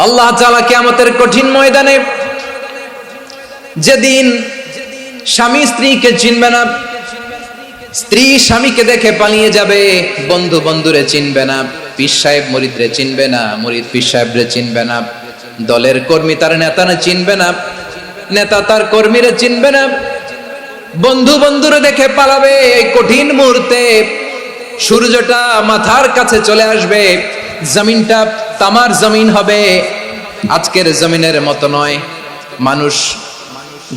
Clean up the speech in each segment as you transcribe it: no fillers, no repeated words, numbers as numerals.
আল্লাহ তাআলা কিয়ামতের কঠিন ময়দানে, যেদিন স্বামী স্ত্রীকে চিনবে না, স্ত্রী স্বামীকে দেখে পালিয়ে যাবে, বন্ধু বন্ধুরে চিনবে না, পীর সাহেব মুরিদরে চিনবে না, মুরিদ পীর সাহেবরে চিনবে না, দলের কর্মী তার নেতারে চিনবে না, নেতা তার কর্মীরে চিনবে না, বন্ধু বন্ধুরে দেখে পালাবে। এই কঠিন মুহূর্তে সূর্যটা মাথার কাছে চলে আসবে, জমিনটা তামার জমিন হবে, আজকের জমিনের মতো নয়। মানুষ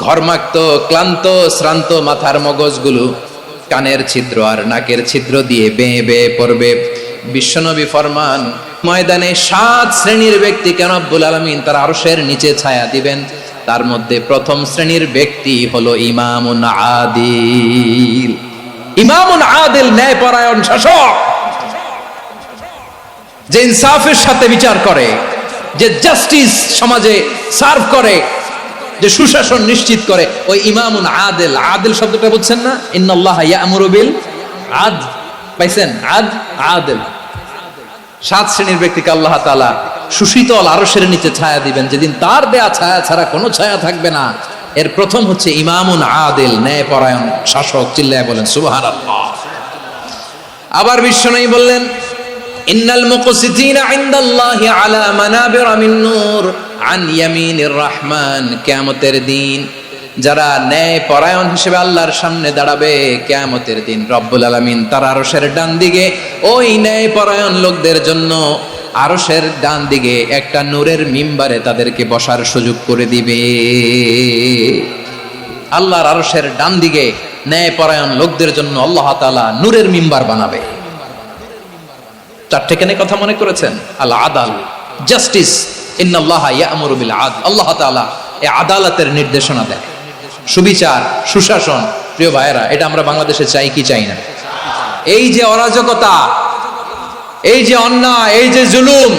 ঘর্মাক্ত, ক্লান্ত, শ্রান্ত মাথার মগজগুলো কানের ছিদ্র আর নাকের ছিদ্র দিয়ে বেয়ে বেয়ে পড়বে। বিশ্বনবী ফরমান, ময়দানে 7 শ্রেণীর ব্যক্তিকে রব্বুল আলামিন তার আরশের নিচে ছায়া দিবেন। তার মধ্যে প্রথম শ্রেণীর ব্যক্তি হলো ইমামুন আদিল। ইমামুন আদিল, ন্যায়পরায়ণ শাসক, যে ইনসাফের সাথে বিচার করে, যে জাস্টিস সমাজে সার্ভ করে, যে সুশাসন নিশ্চিত করে, ওই ইমামুন আদিল। আদিল শব্দটা বুঝছেন না? ইন্নাল্লাহা ইয়া'মুরু বিল আদল, পাইছেন? আদিল। 7 শ্রেণীর ব্যক্তিকে আল্লাহ তাআলা সুশীতল আরশের নিচে ছায়া দিবেন, যেদিন তার দেয়া ছায়া ছাড়া কোনো ছায়া থাকবে না। এর প্রথম হচ্ছে ইমামুন আদিল, ন্যায়পরায়ণ শাসক। চিল্লায় বলেন সুবহানাল্লাহ। আবার বিশ্বনবী বললেন, ইন্নাল মুকসিতিনা ইনদাল্লাহি আলা মানাবিরা মিন নূর আন ইয়ামিনির রহমান। কিয়ামতের দিন যারা ন্যায়পরায়ণ হিসেবে আল্লাহর সামনে দাঁড়াবে, কিয়ামতের দিন রব্বুল আলামিন তার আরশের ডান দিকে ওই ন্যায়পরায়ণ লোকদের জন্য আরশের ডান দিকে একটা নূরের মিম্বারে তাদেরকে বসার সুযোগ করে দিবে। আল্লাহর আরশের ডান দিকে ন্যায়পরায়ণ লোকদের জন্য আল্লাহ তাআলা নূরের মিম্বার বানাবে। 4টে কেন কথা মনে করেছেন? আল আদাল, জাস্টিস। ইন্নাল্লাহা ইয়া'মুরু বিল আদল। আল্লাহ তাআলা এই আদালতের নির্দেশনা দেয়, সুবিচার, সুশাসন। প্রিয় ভাইয়েরা, এটা আমরা বাংলাদেশে চাই কি চাই না? এই যে অরাজকতা, এই যে অন্যায়, এই যে জুলুম,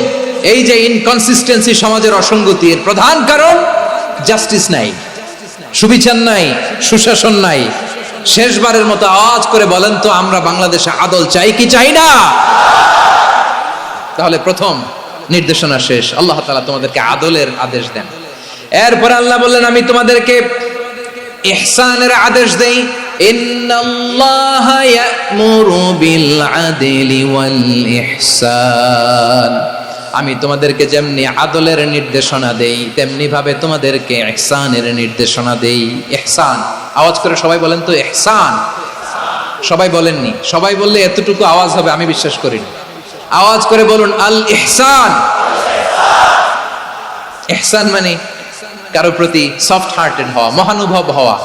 এই যে ইনকনসিস্টেন্সি, সমাজের অসঙ্গতি, এর প্রধান কারণ জাস্টিস নাই, সুবিচার নাই, সুশাসন নাই। শেষবারের মতো আওয়াজ করে বলেন তো, আমরা বাংলাদেশে আদল চাই কি চাই না? তাহলে প্রথম নির্দেশনা শেষ। আল্লাহ তাআলা তোমাদেরকে আদলের আদেশ দেন। এরপর আল্লাহ বললেন, আমি তোমাদেরকে ইহসানের আদেশ দেই। ইন্নাল্লাহা ইয়া'মুরু বিল আদলি ওয়াল ইহসান। আমি তোমাদেরকে যেমনি আদলের নির্দেশনা দেই, তেমনি ভাবে তোমাদেরকে ইহসানের নির্দেশনা দেই। ইহসান, আওয়াজ করে সবাই বলেন তো ইহসান। সবাই বলেননি? সবাই বললে এতটুকু আওয়াজ হবে আমি বিশ্বাস করি না। আওয়াজ করে বলুন আল ইহসান। ইহসান মানে কারো প্রতি সফট হার্টেড হওয়া, মহানুভব হওয়া,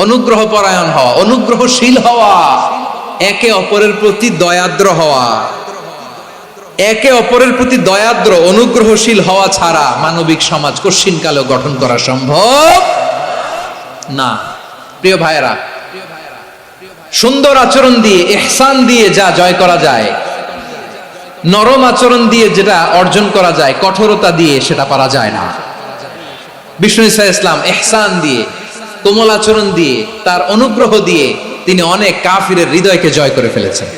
অনুগ্রহ পরায়ণ হওয়া, অনুগ্রহশীল হওয়া, একে অপরের প্রতি দয়াদ্র হওয়া। একে অপরের প্রতি দয়াদ্র, অনুগ্রহশীল হওয়া ছাড়া মানবিক সমাজ কশিনকালেও গঠন করা সম্ভব না। প্রিয় ভাইয়েরা, সুন্দর আচরণ দিয়ে, ইহসান দিয়ে যা জয় করা যায়, নরম আচরণ দিয়ে যেটা অর্জন করা যায়, কঠোরতা দিয়ে সেটা পারা যায় না। বিষ্ণু ঈসা ইসলাম ইহসান দিয়ে, কোমল আচরণ দিয়ে, তার অনুগ্রহ দিয়ে তিনি অনেক কাফিরের হৃদয়কে জয় করে ফেলেছেন।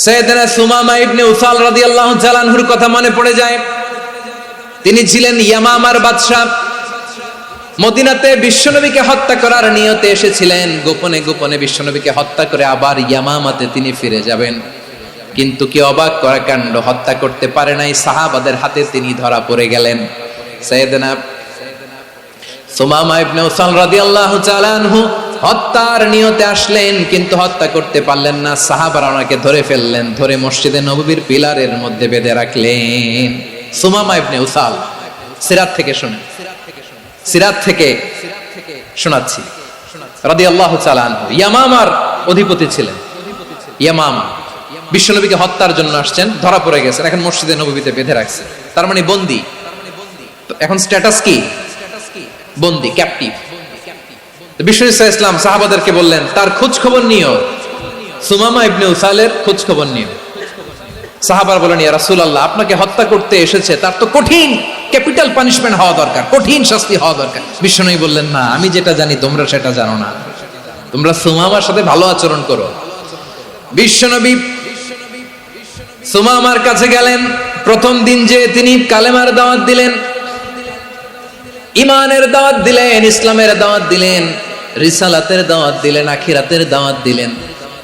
সাইয়েদনা সুমামা ইবনে উসাল রাদিয়াল্লাহু তাআলা আনহুর কথা মনে পড়ে যায়। তিনি ছিলেন ইয়ামামার বাদশা। মদিনাতে বিশ্বনবীকে হত্যা করার নিয়তে এসেছিলেন। গোপনে গোপনে বিশ্বনবীকে হত্যা করে আবার ইয়ামামাতে তিনি ফিরে যাবেন। কিন্তু কি অবাক করা কাণ্ড, হত্যা করতে পারে নাই, সাহাবাদের হাতে তিনি ধরা পড়ে গেলেন। সাইয়েদনা সুমামা ইবনে উসাল রাদিয়াল্লাহু তাআলা আনহু হত্যার নিয়তে আসলেন, কিন্তু হত্যা করতে পারলেন না। সাহাবারা ওনাকে ধরে ফেললেন, ধরে মসজিদে নববীর পিলারের মধ্যে বেঁধে রাখলেন। সুমামা ইবনে উসাল, সিরাত থেকে শুনে, সিরাত থেকে শোনাচ্ছি, রাদিয়াল্লাহু তাআলা আনহু ইয়ামামার অধিপতি ছিলেন। ইয়ামামা বিশ্বনবীকে হত্যার জন্য আসছেন, ধরা পড়ে গেছেন, এখন মসজিদে নববীতে বেঁধে রাখছে, তার মানে বন্দী। এখন স্ট্যাটাস কি? বন্দী, ক্যাপটিভ। বিষ্ণু ঈসা ইসলাম সাহাবাদেরকে বললেন, তার খোঁজ খবর নিও, সুমামা ইবনে উসালের খোঁজ খবর নিও। সাহাবারা বলেন, ইয়া রাসূলুল্লাহ, আপনাকে হত্যা করতে এসেছে, তার তো কঠিন ক্যাপিটাল পানিশমেন্ট হওয়া দরকার, কঠিন শাস্তি হওয়া দরকার। বিশ্বনবী বললেন, না, আমি যেটা জানি তোমরা সেটা জানো না, তোমরা সুমামার সাথে ভালো আচরণ করো। বিশ্বনবী সুমামার কাছে গেলেন, প্রথম দিন যে তিনি কালেমার দাওয়াত দিলেন, ইমানের দাওয়াত দিলেন, ইসলামের দাওয়াত দিলেন, রিসালাতের দাওয়াত দিলেন, আখিরাতের দাওয়াত দিলেন।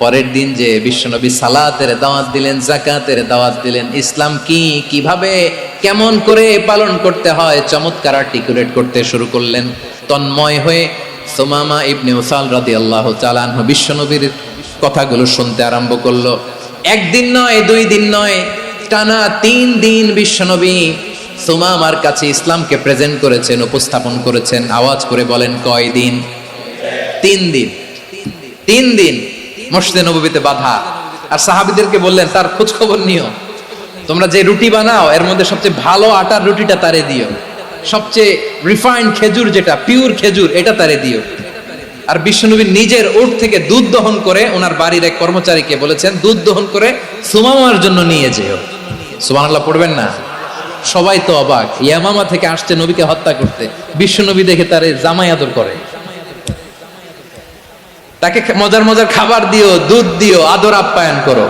পরের দিন যে বিশ্বনবী সালাতের দাওয়াত দিলেন, যাকাতের দাওয়াত দিলেন, ইসলাম কি, কিভাবে, কেমন করে পালন করতে হয় চমৎকার আর্টিকুলেট করতে শুরু করলেন। তন্ময় হয়ে সুমামা ইবনে উসাল রাদিয়াল্লাহু তাআলা আনহু বিশ্বনবীর কথাগুলো শুনতে আরম্ভ করলো। একদিন নয়, 2 দিন নয়, টানা 3 দিন বিশ্বনবী সুমামার কাছে ইসলামকে প্রেজেন্ট করেছেন, উপস্থাপন করেছেন। আওয়াজ করে বলেন, কয় দিন? 3 দিন। 3 দিন মসজিদে নববীতে বাধা। আর সাহাবীদেরকে বললেন, তার খোঁজ খবর নিও, তোমরা যে রুটি বানাও এর মধ্যে সবচেয়ে ভালো আটার রুটিটা তারে দিও, সবচেয়ে রিফাইন্ড খেজুর, যেটা পিওর খেজুর, এটা তারে দিও। আর বিশ্বনবী নিজের উট থেকে দুধ দহন করে ওনার বাড়ির এক কর্মচারীকে বলেছেন, দুধ দহন করে সুমামার জন্য নিয়ে যেও। সুবহানাল্লাহ পড়বেন না? সবাই তো অবাক, ইয়ামামা থেকে আসছে নবীকে হত্যা করতে, বিশ্বনবী দেখে তারে জামাই আদর করে, তাকে মজার মজার খাবার দিও, দুধ দিও, আদর আপ্যায়ন করো।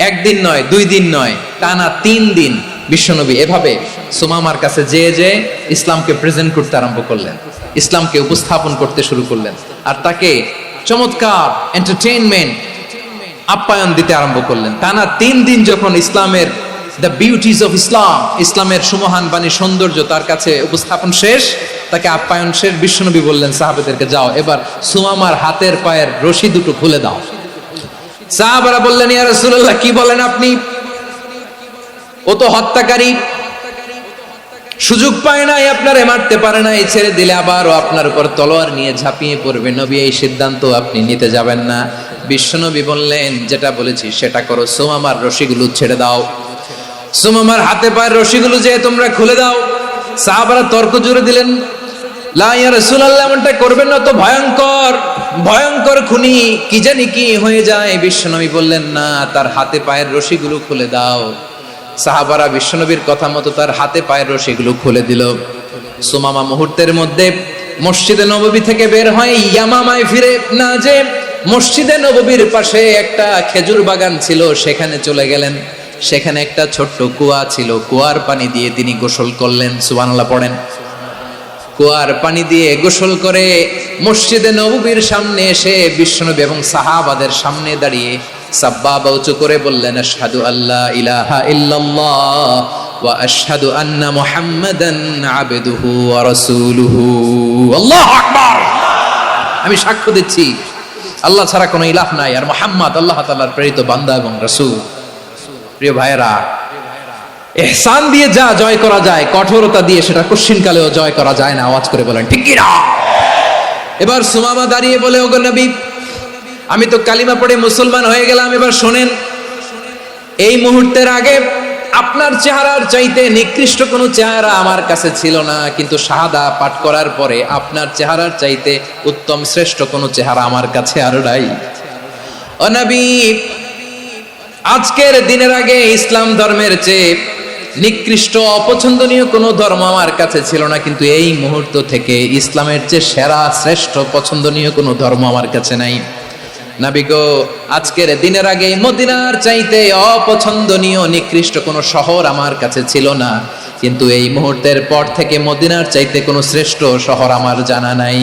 একদিন নয়, 2 দিন নয়, টানা 3 দিন বিশ্বনবী এভাবে সুমামার কাছে যে ইসলামকে প্রেজেন্ট করতে আরম্ভ করলেন, ইসলামকে উপস্থাপন করতে শুরু করলেন। আর তাকে চমৎকার এন্টারটেইনমেন্ট, আপ্যায়ন দিতে আরম্ভ করলেন। টানা 3 দিন যখন ইসলামের দ্য বিউটিজ অফ ইসলাম, ইসলামের সুমহান বাণী, সৌন্দর্য তার কাছে উপস্থাপন শেষ, তাকে আপ্যায়ন শেষ, বিশ্বনবী বললেন সাহাবাদেরকে, যাও এবার সুমামার হাতের পায়ের রশি দুটো খুলে দাও। সাহাবারা বললেন, ইয়া রাসূলুল্লাহ, কি বলেন আপনি? ও তো হত্যাকারী, সুযোগ পায় নাই, আপনারে মারতে পারে নাই, ছেড়ে দিলে আবারও আপনার উপর তলোয়ার নিয়ে ঝাঁপিয়ে পড়বে। নবী, এই সিদ্ধান্ত আপনি নিতে যাবেন না। বিশ্বনবী বললেন, যেটা বলেছি সেটা করো, সুমামার রশিগুলো ছেড়ে দাও, সুমামার হাতে পায়ের রশিগুলো যে তোমরা খুলে দাও। সাহাবারা তর্ক জুড়ে দিলেন, লা ইয়া রাসূলুল্লাহ, এমনটা করবেন না, তো ভয়ঙ্কর ভয়ঙ্কর খুনি, কি জানি কি হয়ে যায়। বিশ্বনবী বললেন, না, তার হাতে পায়ের রশিগুলো খুলে দাও। সাহাবারা বিশ্বনবীর কথা মতো তার হাতে পায়ের রশিগুলো খুলে দিল। সুমামা মুহূর্তের মধ্যে মসজিদে নববী থেকে বের হয়, ইয়ামামায় ফিরে না যে মসজিদে নববীর পাশে একটা খেজুর বাগান ছিল, সেখানে চলে গেলেন। সেখানে একটা ছোট্ট কুয়া ছিল, কুয়ার পানি দিয়ে তিনি গোসল করলেন। সুবহানাল্লাহ পড়েন। কুয়ার পানি দিয়ে গোসল করে মসজিদে নববীর সামনে এসে বিশ্বনবী এবং সাহাবাদের সামনে দাঁড়িয়ে সাব্বাবা উঁচু করে বললেন, আশহাদু আল্লা ইলাহা ইল্লাল্লাহ ওয়া আশহাদু আন্না মুহাম্মাদান আবদুহু ওয়া রাসূলুহু। আল্লাহু আকবার। আমি সাক্ষ্য দিচ্ছি আল্লাহ ছাড়া কোনো ইলাহ নাই, আর মুহাম্মদ আল্লাহ তাআলার প্রেরিত বান্দা এবং রাসূল। প্রিয় ভাইয়েরা, ইহসান দিয়ে যা জয় করা যায়, কঠোরতা দিয়ে সেটা কঠিনকালেও জয় করা যায় না। আওয়াজ করে বলেন, ঠিক কি না? এবার সুমামা দাঁড়িয়ে বলে, ওগো নবী, আমি তো কালিমা পড়ে মুসলমান হয়ে গেলাম, এবার শোনেন, এই মুহূর্তের আগে আপনার চেহারার চাইতে নিকৃষ্ট কোনো চেহারা আমার কাছে ছিল না, কিন্তু শাহাদা পাঠ করার পরে আপনার চেহারার চাইতে উত্তম শ্রেষ্ঠ কোনো চেহারা আমার কাছে আর নাই। ও নবী, আজকের দিনের আগে ইসলাম ধর্মের চেয়ে নিকৃষ্ট অপছন্দনীয় কোনো ধর্ম আমার কাছে ছিল না, কিন্তু এই মুহূর্ত থেকে ইসলামের চেয়ে সেরা শ্রেষ্ঠ পছন্দনীয় কোনো ধর্ম আমার কাছে নাই। নবী গো, আজকের দিনের আগে মদিনার চাইতে অপছন্দনীয় নিকৃষ্ট কোনো শহর আমার কাছে ছিল না, কিন্তু এই মুহূর্তের পর থেকে মদিনার চাইতে কোনো শ্রেষ্ঠ শহর আমার জানা নাই।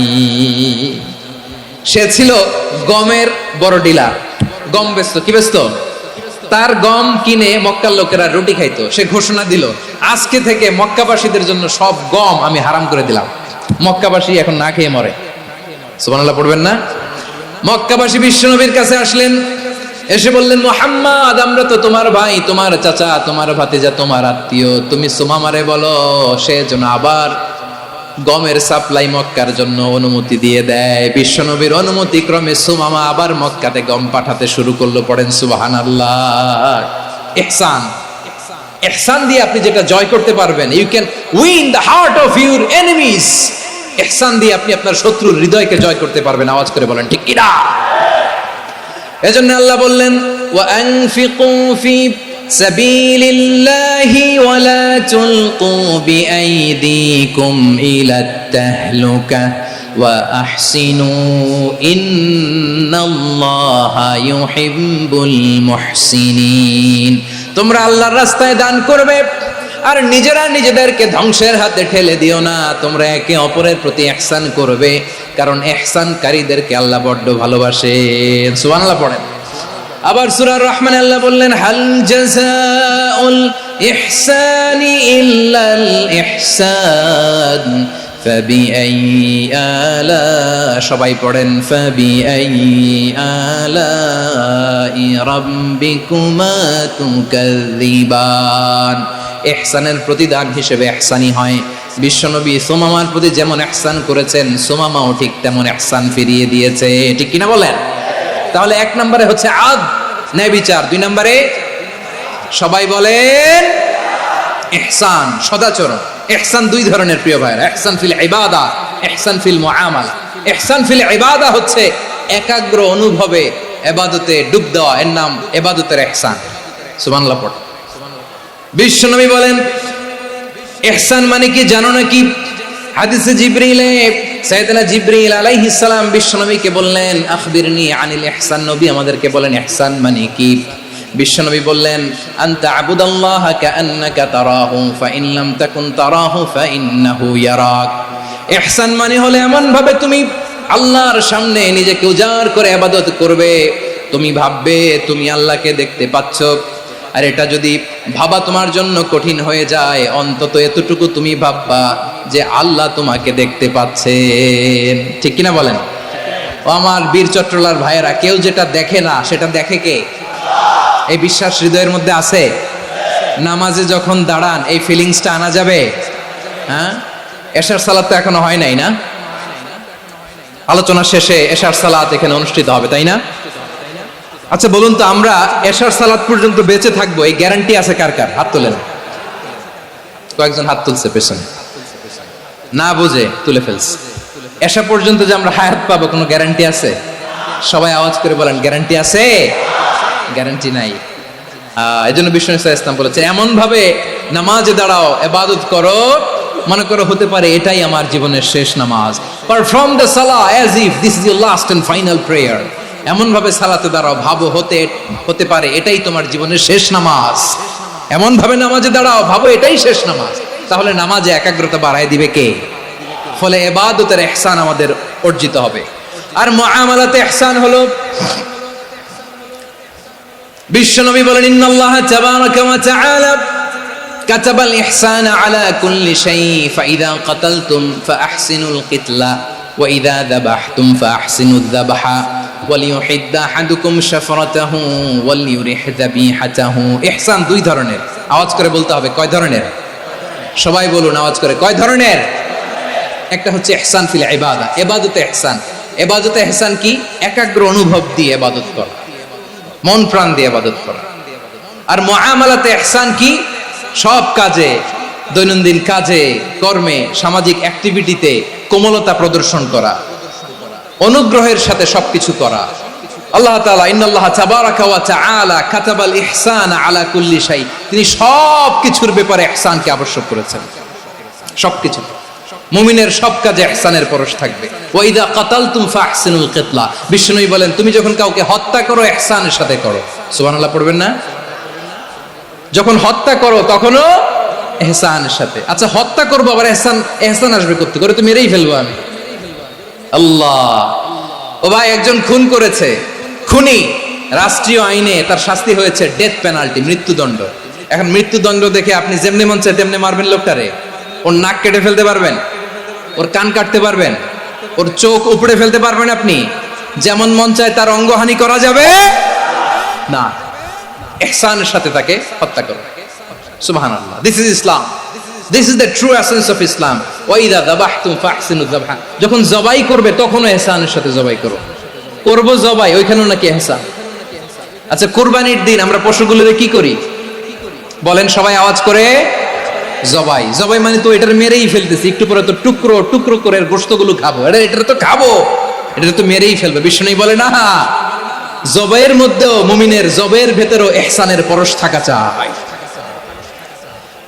সে ছিল গমের বড় ডিলার, গম বেচতো। কি বেচতো? তার গম কিনে মক্কার লোকেরা রুটি খাইতো। সে ঘোষণা দিল, আজকে থেকে মক্কাবাসীদের জন্য সব গম আমি হারাম করে দিলাম, মক্কাবাসী এখন না খেয়ে মরে। সুবহানাল্লাহ পড়বেন না? মক্কাবাসী বিশ্বনবীর কাছে আসলেন, এসে বললেন, মুহাম্মদ, আমরা তো তোমার ভাই, তোমার চাচা, তোমার ভাতিজা, তোমার আত্মীয়, তুমি সুমামারে বলো সে যেন আবার গমের সাপ্লাই মক্কার জন্য অনুমতি দিয়ে দেয়। বিশ্বনবীর অনুমতি ক্রমে সুমামা আবার মক্কাতে গম পাঠাতে শুরু করলো। পড়েন সুবহানাল্লাহ। ইহসান, ইহসান দিয়ে আপনি যেটা জয় করতে পারবেন, you can win the heart of your enemies. ইহসান দিয়ে আপনি আপনার শত্রুর হৃদয়কে জয় করতে পারবেন। আওয়াজ করে বলেন, ঠিক কি না? এজন্য আল্লাহ বললেন, ওয়া আনফিকু ফি সাবিলিল্লাহি ওয়া লা তুলকু বিআইদিকুম ইলাত তাহলুকা ওয়া আহসিনু ইন্নাল্লাহা ইউহিব্বুল মুহসিনিন। তোমরা আল্লাহর রাস্তায় দান করবে আর নিজেরা নিজেদেরকে ধ্বংসের হাতে ঠেলে দিও না। তোমরা একে অপরের প্রতি ইহসান করবে, কারণ ইহসানকারীদেরকে আল্লাহ বড্ড ভালোবাসেন। সুবহানাল্লাহ পড়েন। আবার সূরা রহমান আল্লাহ বললেন, হাল জাযাউল ইহসানি ইল্লাল ইহসান ফাবিআইয়ি আলা, সবাই পড়েন, ফাবিআইয়ি আলাই রাব্বিকুমা তুকাযযিবান। ইহসানের প্রতিদান হিসেবে ইহসানই হয়। বিশ্বনবী সুমামার প্রতি যেমন ইহসান করেছেন, সুমামাও ঠিক তেমন ইহসান ফিরিয়ে দিয়েছে। ঠিক কিনা বলেন? তাহলে এক নম্বরে হচ্ছে আদ, ন্যায় বিচার। দুই নম্বরে সবাই বলেন ইহসান, সদাচরণ। ইহসান দুই ধরনের প্রিয় ভাইরা, ইহসান ফিল ইবাদা, ইহসান ফিল মুআমালা। ইহসান ফিল ইবাদা হচ্ছে একাগ্র অনুভবে ইবাদতে ডুব দেওয়া, এর নাম ইবাদতের ইহসান। সুবহানাল্লাহ পড়ো। বিশ্বনবী বলেন ইহসান মানে কি জানো নাকি? হাদিসে জিবরিলে সাইয়েদনা জিবরিল আলাইহিস সালাম বিশ্বনবীকে বললেন, আখবিরনি আনিল ইহসান। নবী আমাদেরকে বলেন ইহসান মানে কি? বিশ্বনবী বললেন, আনতা আবুদাল্লাহা কাআন্নাকা তারাহু ফাইন লাম তাকুন তারাহু ফাইন্নাহু ইয়ারাক। ইহসান মানে হলো এমন ভাবে তুমি আল্লাহর সামনে নিজেকে উজাড় করে ইবাদত করবে, তুমি ভাববে তুমি আল্লাহকে দেখতে পাচ্ছ। আর এটা যদি ভাবা তোমার জন্য কঠিন হয়ে যায়, অন্তত এতটুকু তুমি ভাববা যে আল্লাহ তোমাকে দেখতে পাচ্ছেন। ঠিক কিনা বলেন? ও আমার বীর চট্টলার ভাইয়েরা, কেউ যেটা দেখে না সেটা দেখে কে? এই বিশ্বাস হৃদয়ের মধ্যে আছে? নামাজে যখন দাঁড়ান এই ফিলিংসটা আনা যাবে? হ্যাঁ, এশার সালাত তো এখনো হয় নাই না? আলোচনা শেষে এশার সালাত এখানে অনুষ্ঠিত হবে, তাই না? আচ্ছা বলুন তো, আমরা এশার সালাত পর্যন্ত বেঁচে থাকবো এই গ্যারান্টি আছে কার কার? হাত তোলেন। কয়েকজন হাত তুলছে পেছনে, না বুঝে তুলে ফেলছে। এশা পর্যন্ত যে আমরা হায়াত পাবো কোনো গ্যারান্টি আছে? সবাই আওয়াজ করে বলেন, গ্যারান্টি আছে? গ্যারান্টি নাই। এজন্য বিষ্ণু ইসলাম বলেছেন, এমন ভাবে নামাজে দাঁড়াও, ইবাদত করো, মনে করো হতে পারে এটাই আমার জীবনের শেষ নামাজ। পারফর্ম দ্য সালাহ as if this is your last and final prayer. এমন ভাবে সালাতে দাঁড়াও, ভাবো হতে পারে এটাই তোমার জীবনের শেষ নামাজ। এমন ভাবে নামাজে দাঁড়াও, ভাবো এটাই শেষ নামাজ। তাহলে নামাজে একাগ্রতা বাড়ায় দিবে কে? ফলে ইবাদতের ইহসান আমাদের অর্জিত হবে। আর মুআমালাতে ইহসান হলো, বিশ্বনবী বলেন, ইন্নাল্লাহা তাবারাকা ওয়া তাআলা কাতাবাল ইহসানা আলা কুল্লি শাই ফাইযা কাতালতুম ফাআহসিনুল কিতলা ওয়া ইযা যাবাহতুম ফাআহসিনুদ যাবহা ওয়ালিউহিদ্দ আহাদুকুম শাফরাতাহু ওয়ালিউরিহ যাবিহাতাহু। ইহসান দুই ধরনের। আওয়াজ করে বলতে হবে, কয় ধরনের? সবাই বলুন আওয়াজ করে, কয় ধরনের? একটা হচ্ছে ইহসান ফিল ইবাদা, ইবাদতে ইহসান। ইবাদতে ইহসান কি? একাগ্র অনুভব দিয়ে ইবাদত করা, মন প্রাণ দিয়ে ইবাদত করা। আর মুআমালাতে ইহসান কি? সব কাজে, দৈনন্দিন কাজে, কর্মে, সামাজিক অ্যাক্টিভিটিতে কোমলতা প্রদর্শন করা, অনুগ্রহের সাথে সবকিছু করা। আল্লাহ তাআলা ইন্নাল্লাহা তাবারাকা ওয়া তাআলা কাতাবাল ইহসানা আলা কুল্লি শাই, তিনি সব কিছুর ব্যাপারে ইহসানকে আবশ্যক করেছেন। সবকিছু, মুমিনের সব কাজে ইহসানের পরশ থাকবে। ওয়া ইযা কাতালতুম ফাহসিনুল কিতলা, বিষ্ণুই বলেন তুমি যখন কাউকে হত্যা করো ইহসানের সাথে করো। সুবহানাল্লাহ পড়বেন না? যখন হত্যা করো তখনও ইহসানের সাথে। আচ্ছা হত্যা করবো আবার ইহসান আসবে করতে করে, তো মেরেই ফেলবো আমি। আল্লাহ, ও ভাই একজন খুন করেছে, খুনি, রাষ্ট্রীয় আইনে তার শাস্তি হয়েছে ডেথ পেনাল্টি, মৃত্যুদণ্ড। এখন মৃত্যুদণ্ড দেখে আপনি যেমনি মন চায় তেমনি মারবেন লোকটারে? ওর নাক কেটে ফেলতে পারবেন? ওর কান কাটতে পারবেন? ওর চোখ উপড়ে ফেলতে পারবেন আপনি? যেমন মন চায় তার অঙ্গহানি করা যাবে না। ইহসানের সাথে তাকে হত্যা করো। সুবহানাল্লাহ, this is Islam, this is the true essence of Islam. ওয়া ইযা যাবাহতুম ফাহসিনুয যাবহা, যখন জবাই করবে তখনও ইহসানের সাথে জবাই করো। করব জবাই, ওইখানেও নাকি ইহসান। আচ্ছা কুরবানির দিন আমরা পশুগুলোরে কি করি বলেন সবাই আওয়াজ করে? জবাই। জবাই মানে তো এটার মেরেই ফেলতেছি, একটু পরে তো টুকরো টুকরো করে গোশতগুলো খাবো, এটা তো খাবো, এটা তো মেরেই ফেলবে। বিষ্ণু বলে না, জবাইয়ের মধ্যেও মুমিনের জবাইয়ের ভেতরেও ইহসানের পরশ থাকা চাই।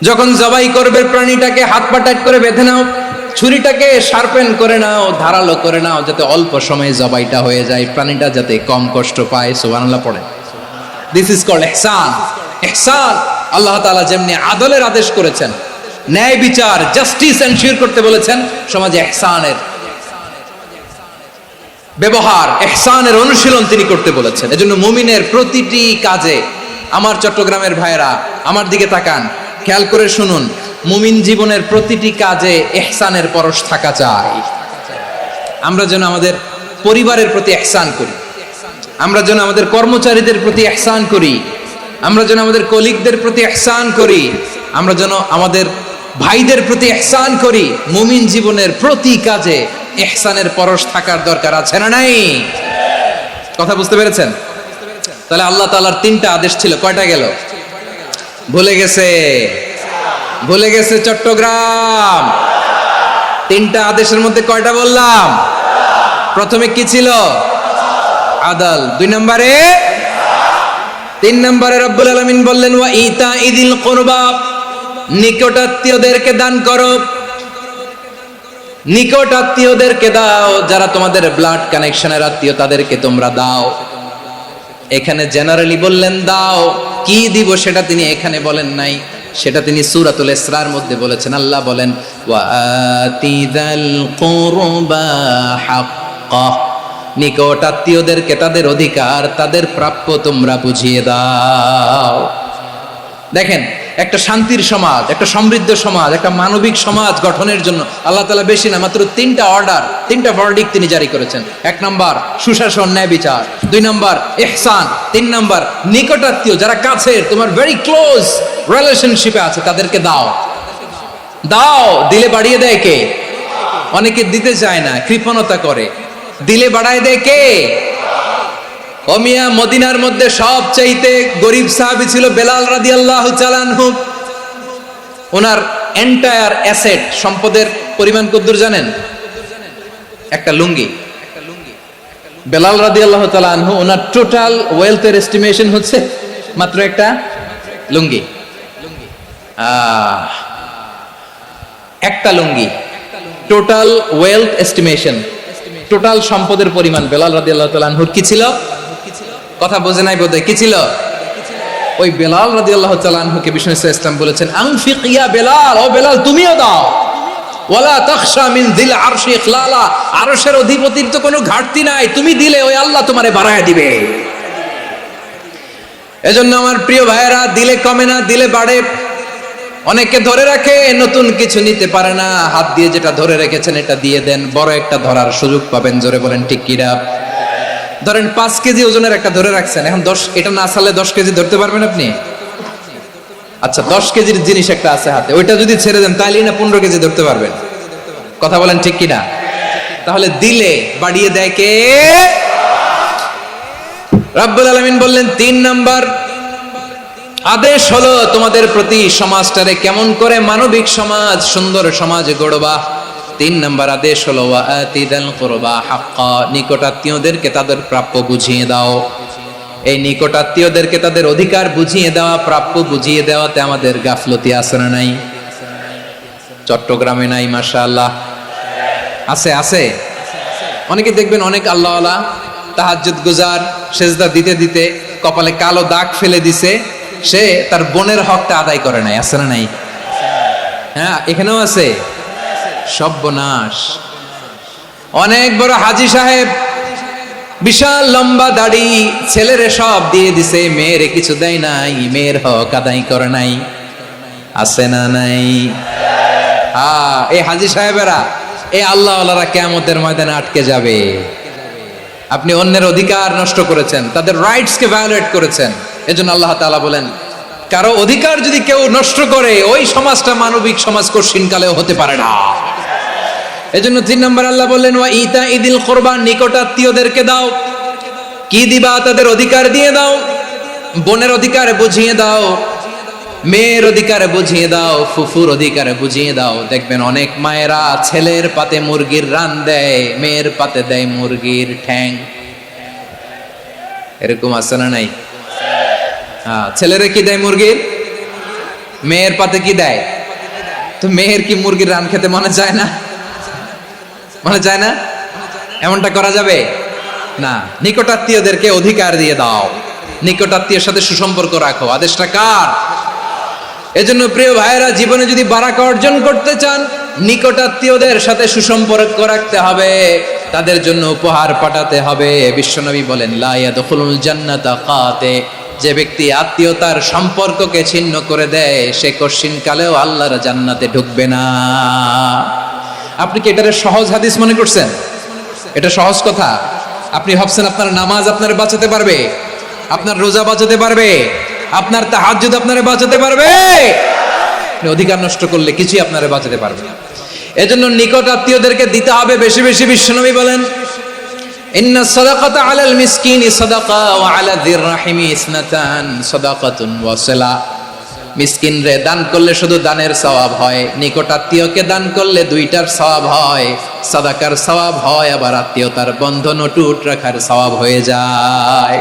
যখন জবাই করবে প্রাণীটাকে হাত পা টাইট করে বেঁধে নাও, ছুরিটাকে শার্পেন করে নাও, ধারালো করে নাও, যাতে অল্প সময়ে জবাইটা হয়ে যায়, প্রাণীটা যাতে কম কষ্ট পায়। সুবহানাল্লাহ পড়ে। দিস ইজ কল্ড ইহসান। ইহসান। আল্লাহ তাআলা যেমনি আদলের আদেশ করেছেন, ন্যায় বিচার, জাস্টিস এনশিওর করতে বলেছেন, সমাজে ইহসানের ব্যবহার, ইহসানের অনুশীলন তিনি করতে বলেছেন। এজন্য মুমিনের প্রতিটি কাজে, আমার চট্টগ্রামের ভাইয়েরা আমার দিকে তাকান, খেয়াল করে শুনুন, মুমিন জীবনের প্রতিটি কাজে ইহসানের পরশ থাকা চাই। আমরা যেন আমাদের পরিবারের প্রতি ইহসান করি, আমরা যেন আমাদের কর্মচারীদের প্রতি ইহসান করি, আমরা যেন আমাদের কলিগদের প্রতি ইহসান করি, আমরা যেন আমাদের ভাইদের প্রতি ইহসান করি। মুমিন জীবনের প্রতি কাজে ইহসানের পরশ থাকার দরকার আছে না নাই? কথা বুঝতে পেরেছেন? তাহলে আল্লাহ তাআলার তিনটা আদেশ ছিল, কয়টা গেল? ভুলে গেছে, ভুলে গেছে চট্টগ্রাম। তিনটা আদেশের মধ্যে কয়টা বললাম? প্রথমে কি ছিল? আদল। 2 নম্বরে, 3 নম্বরে রব্বুল আলামিন বললেন ওয়া ইতা ইদিল কুরবা, নিকটাত্মীয়দেরকে দান করো, নিকটাত্মীয়দেরকে দাও, যারা তোমাদের ব্লাড কানেকশনের আত্মীয় তাদেরকে তোমরা দাও। এখানে জেনারেলি বললেন দাও, কি দিব সেটা তিনি এখানে বলেন নাই, সেটা তিনি সূরাতুল ইসরার মধ্যে বলেছেন। আল্লাহ বলেন ওয়া আতিযাল কুরবা হাক্কাহ, নিকটাত্মীয়দেরকে তাদের অধিকার, তাদের প্রাপ্য তোমরা বুঝিয়ে দাও। দেখেন, একটা শান্তির সমাজ, একটা সমৃদ্ধ সমাজ, একটা মানবিক সমাজ গঠনের জন্য আল্লাহ তাআলা বেশি না, মাত্র 3টা অর্ডার, 3টা ভার্ডিক্ট তিনি জারি করেছেন। 1 নম্বর সুশাসন, ন্যায় বিচার; 2 নম্বর ইহসান; 3 নম্বর নিকটাত্মীয়, যারা কাছের, তোমার ভেরি ক্লোজ রিলেশনশিপে আছে, তাদেরকে দাও। দাও, দিলে বাড়িয়ে দেয় কে? অনেকে দিতে চায় না, কৃপণতা করে। দিলে বাড়ায় দেয় কে? ও মিয়া, মদিনার মধ্যে সবচাইতে গরিব সাহাবী ছিল বেলাল রাদিয়াল্লাহু তাআলা আনহু। ওনার এন্টায়ার অ্যাসেট, সম্পদের পরিমাণ কতদূর জানেন? একটা লুঙ্গি। বেলাল রাদিয়াল্লাহু তাআলা আনহু, ওনার টোটাল ওয়েলথের এস্টিমেশন হচ্ছে মাত্র একটা লুঙ্গি। একটা লুঙ্গি, টোটাল ওয়েলথ এস্টিমেশন, টোটাল সম্পদের পরিমাণ বেলাল রাদিয়াল্লাহু তাআলা আনহুর কি ছিল? কথা বোঝে নাই বোধহয়, কি ছিল? ওই বেলাল রাদিয়াল্লাহু তাআলা আনহুকে বিষ্ণু ইসলাম বলেছেন আনফিক ইয়া বেলাল, ও বেলাল তুমিও দাও। ওয়ালা তাখশা মিন যিল আরশি ইখলালা, আরশের অধিপতির তো কোনো ঘাটতি নাই, তুমি দিলে ওই আল্লাহ তোমারে বাড়ায় দিবে। এজন্য আমার প্রিয় ভাইয়েরা, দিলে কমে না, দিলে বাড়ে। অনেকে ধরে রাখে, নতুন কিছু নিতে পারে না, হাত দিয়ে যেটা ধরে রেখেছেন এটা দিয়ে দেন, বড় একটা ধরার সুযোগ পাবেন। জোরে বলেন ঠিক কিনা? ধরেন 5 কেজি ওজনের একটা ধরে রাখছেন, এখন 10, এটা না চালে 10 কেজি ধরতে পারবেন আপনি? আচ্ছা, 10 কেজির জিনিস একটা আছে হাতে, ওইটা যদি ছেড়ে দেন তাইলেই না 15 কেজি ধরতে পারবেন। কথা বলেন ঠিক কিনা? তাহলে দিলে বাড়িয়ে দেয় কে? রব্বুল আলামিন বললেন 3 নাম্বার আদেশ হলো তোমাদের প্রতি সমাজটারে কেমন করে মানবিক সমাজ, সুন্দর সমাজ গড়বা। 3 নাম্বার আদেশ হলো ওয়া আতিযাল কুরবা হাক্কা, নিকটাত্মীয়দেরকে তাদের প্রাপ্য বুঝিয়ে দাও। এই নিকটাত্মীয়দেরকে তাদের অধিকার বুঝিয়ে দেওয়া, প্রাপ্য বুঝিয়ে দেওয়াতে আমাদের গাফলতি আছে না নাই? চট্টগ্রামে নাই? মাশাআল্লাহ আছে, আছে। অনেকে দেখবেন অনেক আল্লাহওয়ালা তাহাজ্জুদ গুজার, সেজদা দিতে দিতে কপালে কালো দাগ ফেলে দিছে, সে তার বোনের হকটা আদায় করে নাই। আছে না নাই? হ্যাঁ, এখানেও আছে। সর্বনাশ। অনেক বড় হাজী সাহেব, বিশাল লম্বা দাড়ি, ছেলেরে সব দিয়ে দিছে, মেয়েরে কিছু দেয় নাই, মেয়ের হক আদায় করে নাই। আছে না নাই? এই হাজী সাহেবেরা, এই আল্লাহওয়ালারা কিয়ামতের ময়দানে আটকে যাবে। আপনি অন্যের অধিকার নষ্ট করেছেন, তাদের রাইটসকে ভায়োলেট করেছেন। এজন্য আল্লাহ তাআলা বলেন, কারো অধিকার যদি কেউ নষ্ট করে, ওই সমাজটা মানবিক সমাজ কঠিনকালেও হতে পারে না। এজন্য 3 নম্বর আল্লাহ বললেন ওয়া ইতা ইদিল কুরবা, নিকটাত্মীয়দেরকে দাও। কি দিবা? তাদের অধিকার দিয়ে দাও। বোনের অধিকার বুঝিয়ে দাও, মেয়ের অধিকার বুঝিয়ে দাও, ফুফুর অধিকার বুঝিয়ে দাও। দেখবেন অনেক মায়েরা ছেলের পাতে মুরগির রান দেয়, মেয়ের পাতে দেয় মুরগির ঠ্যাং। এরকম আছে না নাই? ছেলেরে কি দেয়? মুরগির। মেয়ের পাতে কি দেয়? তো মেয়ের কি মুরগির রান খেতে মনে চায় না? মনে চায় না? এমনটা করা যাবে না। নিকটাত্মীয়দেরকে অধিকার দিয়ে দাও। নিকট আত্মীয়ের সাথে সুসম্পর্ক রাখো। আদেশটা কার? এজন্য প্রিয় ভাইয়েরা, জীবনে যদি বারাকা অর্জন করতে চান, নিকট আত্মীয়দের সাথে সুসম্পর্ক রাখতে হবে, তাদের জন্য উপহার পাঠাতে হবে। বিশ্বনবী বলেন, লা ইয়াদখুলুল জান্নাতা কাতে, যে ব্যক্তি আত্মীয়তার সম্পর্ককে ছিন্ন করে দেয় সে কশিন কালেও আল্লাহর জান্নাতে ঢুকবে না। আপনি কি এটারে সহজ হাদিস মনে করছেন? এটা সহজ কথা? আপনি ভাবছেন আপনার নামাজ আপনার বাঁচাতে পারবে, আপনার রোজা বাঁচাতে পারবে, আপনার তাহাজ্জুদ আপনারে বাঁচাতে পারবে? অধিকার নষ্ট করলে কিছুই আপনারে বাঁচাতে পারবে না। এজন্য নিকট আত্মীয়দেরকে দিতে হবে বেশি বেশি। বিশ্বনবী বলেন, ইন্না সাদাকাতা আলাল মিসকিনি সাদাকা ওয়া আলা যির রাহিমি ইসনাতান সাদাকাতুন ওয়া সিলা। মিসকিন রে দান করলে শুধু দানের সওয়াব হয়, নিকট আত্মীয়কে দান করলে দুইটার সওয়াব হয়, সাদাকার সওয়াব হয়, আবার আত্মীয়তার বন্ধন অটুট রাখার সওয়াব হয়ে যায়।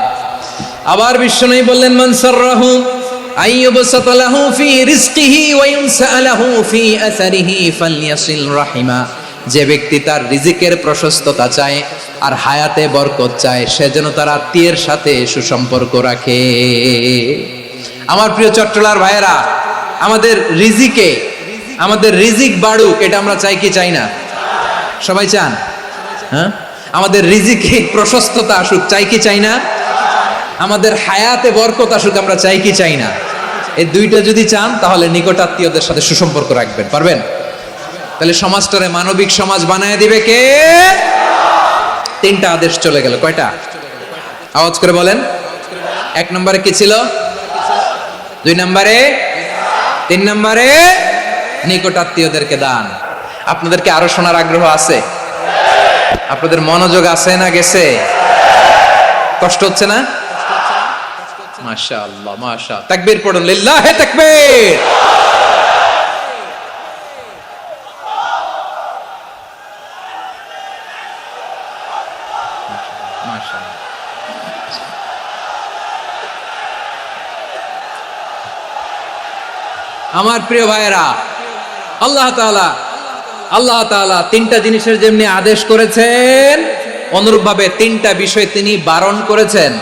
আবার বিশ্বনবী বললেন, মান সাররাহু আইয়ুবসাতা লাহু ফি রিজকিহি ওয়া ইউনসা লাহু ফি আসারিহি ফালইয়াসিল রাহিমা। যে ব্যক্তি তার রিজিকের প্রশস্ততা চায় আর হায়াতে বরকত চায়, সে যেন তার আত্মীয়ের সাথে সুসম্পর্ক রাখে। আমার প্রিয় চট্টলার ভাইয়েরা, আমাদের রিজিক বাড়ুক, এটা আমরা চাই কি চাই না? সবাই চান? হ্যাঁ, আমাদের রিজিকে প্রশস্ততা আসুক, চাই কি চাই না? আমাদের হায়াতে বরকত আসুক, আমরা চাই কি চাই না? এই দুইটা যদি চান তাহলে নিকট আত্মীয়দের সাথে সুসম্পর্ক রাখবেন, পারবেন? তাহলে সমাজটারে মানবিক সমাজ বানায় দিবে কে? তিনটা আদেশ চলে গেল। কয়টা? আওয়াজ করে বলেন। 1 নম্বরে কি ছিল? 2 নম্বরে, 3 নম্বরে নিকট আত্মীয়দেরকে দান। আপনাদেরকে আরো শোনার আগ্রহ আছে? আপনাদের মনোযোগ আছে না গেছে? কষ্ট হচ্ছে না? মাশাআল্লাহ, মাশাআল্লাহ। তাকবীর পড়ুন, লিল্লাহে তাকবীর। আমার প্রিয় ভাইয়েরা, আল্লাহ তাআলা তিনটা জিনিসের যেমনি আদেশ করেছেন, অনুরূপভাবে তিনটা বিষয় তিনি বারণ করেছেন,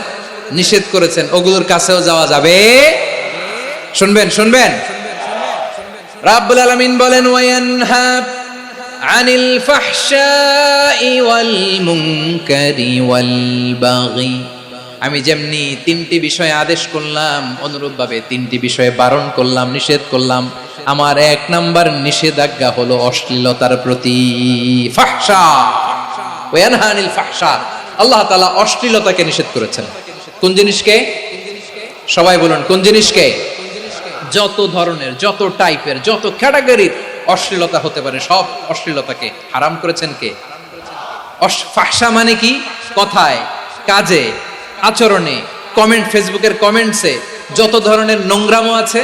নিষেধ করেছেন। ওগুলোর কাছেও যাওয়া যাবে। শুনবেন। রাব্বুল আলামিন বলেন, ওয়ায়ানহা আনিল ফাহশাই ওয়াল মুনকারি ওয়াল বাগি। আমি যেমনি তিনটি বিষয়ে আদেশ করলাম, অনুরূপভাবে তিনটি বিষয়ে বারণ করলাম, নিষেধ করলাম। আমার 1 নাম্বার নিষেধাজ্ঞা হলো অশ্লীলতার প্রতি। ফাহশা, ওয়ায়ানহা আনিল ফাহশা, আল্লাহ তাআলা অশ্লীলতাকে নিষেধ করেছেন। কোন জিনিসকে? সবাই বলুন, কোন জিনিসকে? যত ধরনের, যত টাইপের, যত ক্যাটাগরির অশ্লীলতা হতে পারে সব অশ্লীলতাকে হারাম করেছেন কে? ফাহশা মানে কি? কথায়, কাজে, আচরণে, কমেন্ট, ফেসবুকের কমেন্টসে যত ধরনের নোংরামো আছে,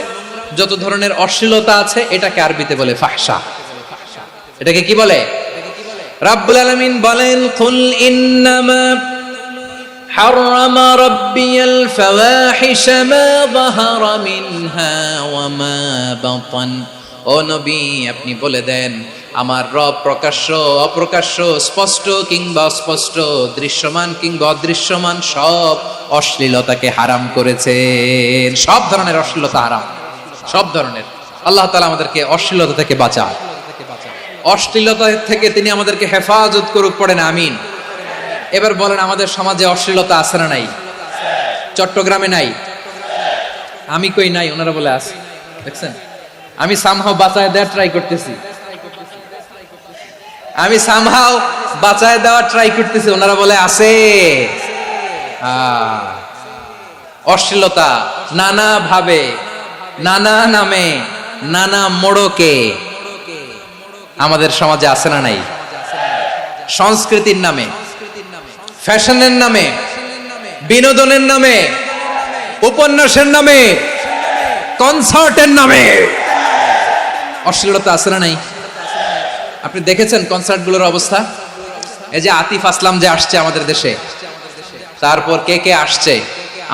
যত ধরনের অশ্লীলতা আছে, এটাকে আরবিতে বলে ফাহশা। এটাকে কি বলে? রাব্বুল আলামিন বলেন, কুল ইন্নামা হারামা রাব্বিয়াল ফাওয়াহিশা মা যাহারা মিনহা ওয়া মা বাতান। ও নবী, আপনি বলে দেন, আমার রব প্রকাশ্য, অপ্রকাশ্য, স্পষ্ট কিংবা অস্পষ্ট, দৃশ্যমান কিংবা অদৃশ্যমান সব অশ্লীলতাকে হারাম করেছেন। সব ধরনের অশ্লীলতা হারাম, সব ধরনের। আল্লাহ তাআলা আমাদেরকে অশ্লীলতা থেকে বাঁচান। অশ্লীলতা থেকে তিনি আমাদেরকে হেফাজত করুক, পড়েন আমিন। এবার বলেন, আমাদের সমাজে অশ্লীলতা আছে না নাই? চট্টগ্রামে নাই? আমি কই নাই, ওনারা বলে আছে। দেখছেন, আমি সামহাও বাঁচায় দেওয়ার ট্রাই করতেছি, ওনারা বলে আছে। অশ্লীলতা নানা ভাবে, নানা নামে, নানা মোড়কে আমাদের সমাজে আছে না নাই? সংস্কৃতির নামে, ফ্যাশনের নামে, বিনোদনের নামে, উপন্যাসের নামে, কনসার্টের নামে অশ্লীলতা আছে না নাই? আপনি দেখেছেন কনসার্টগুলোর অবস্থা? এই যে আতিফ আসলাম যে আসছে আমাদের দেশে, তারপর কে কে আসছে,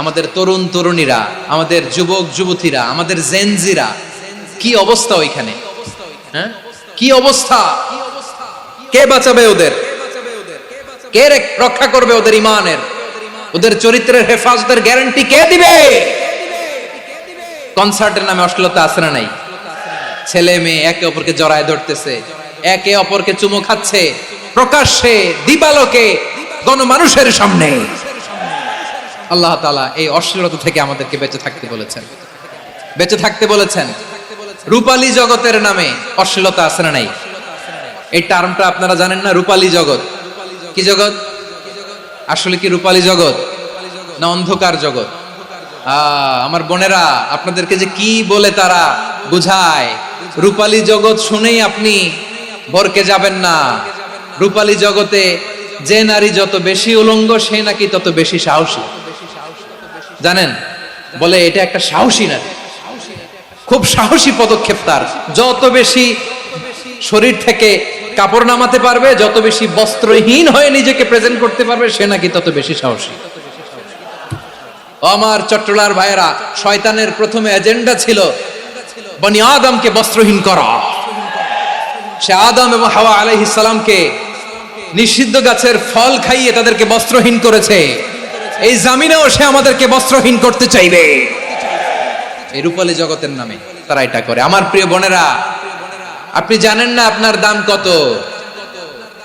আমাদের তরুণ তরুণীরা, আমাদের যুবক যুবতীরা, আমাদের জেনজিরা, কি অবস্থা ওইখানে? হ্যাঁ, কি অবস্থা? কে বাঁচাবে ওদের? কে রক্ষা করবে ওদের ইমানের? ওদের চরিত্রের হেফাজতের গ্যারান্টি কে দিবে? কনসার্টের নামে অশ্লীলতা আছে না নাই? ছেলে মেয়ে একে অপরকে জড়ায় ধরতেছে, একে অপরকে চুমু খাচ্ছে প্রকাশ্যে, দিবালোকে, গণমানুষের সামনে। আল্লাহ তাআলা এই অশ্লীলতা থেকে আমাদেরকে বেঁচে থাকতে বলেছেন, বেঁচে থাকতে বলেছেন। রূপালী জগতের নামে অশ্লীলতা আছে না নাই? এই টার্মটা আপনারা জানেন না? রূপালী জগৎ কি জগৎ? আসলে কি রূপালী জগৎ না অন্ধকার জগৎ? আমার বোনেরা, আপনাদেরকে যে কি বলে তারা বুঝায়, রূপালী জগৎ শুনেই আপনি ভরকে যাবেন না। রূপালী জগতে যে নারী যত বেশি উলঙ্গ সে নাকি তত বেশি সাহসী। জানেন, বলে এটা একটা সাহসী নারী, খুব সাহসী পদক্ষেপ তার। যত বেশি শরীর থেকে কাপড় নামাতে পারবে, যত বেশি বস্ত্রহীন হয়ে নিজেকে প্রেজেন্ট করতে পারবে, সে নাকি তত বেশি সাহসী। আমার চট্টলার ভাইয়েরা, শয়তানের প্রথমে এজেন্ডা ছিল বনি আদমকে বস্ত্রহীন করা। সে আদম এবং হাওয়া আলাইহিস সালামকে নিষিদ্ধ গাছের ফল খাইয়ে তাদেরকে বস্ত্রহীন করেছে। এই জামিনেও সে আমাদেরকে বস্ত্রহীন করতে চাইবে। এই রূপালী জগতের নামে তারা এটা করে। আমার প্রিয় বোনেরা, আপনি জানেন না আপনার দাম কত?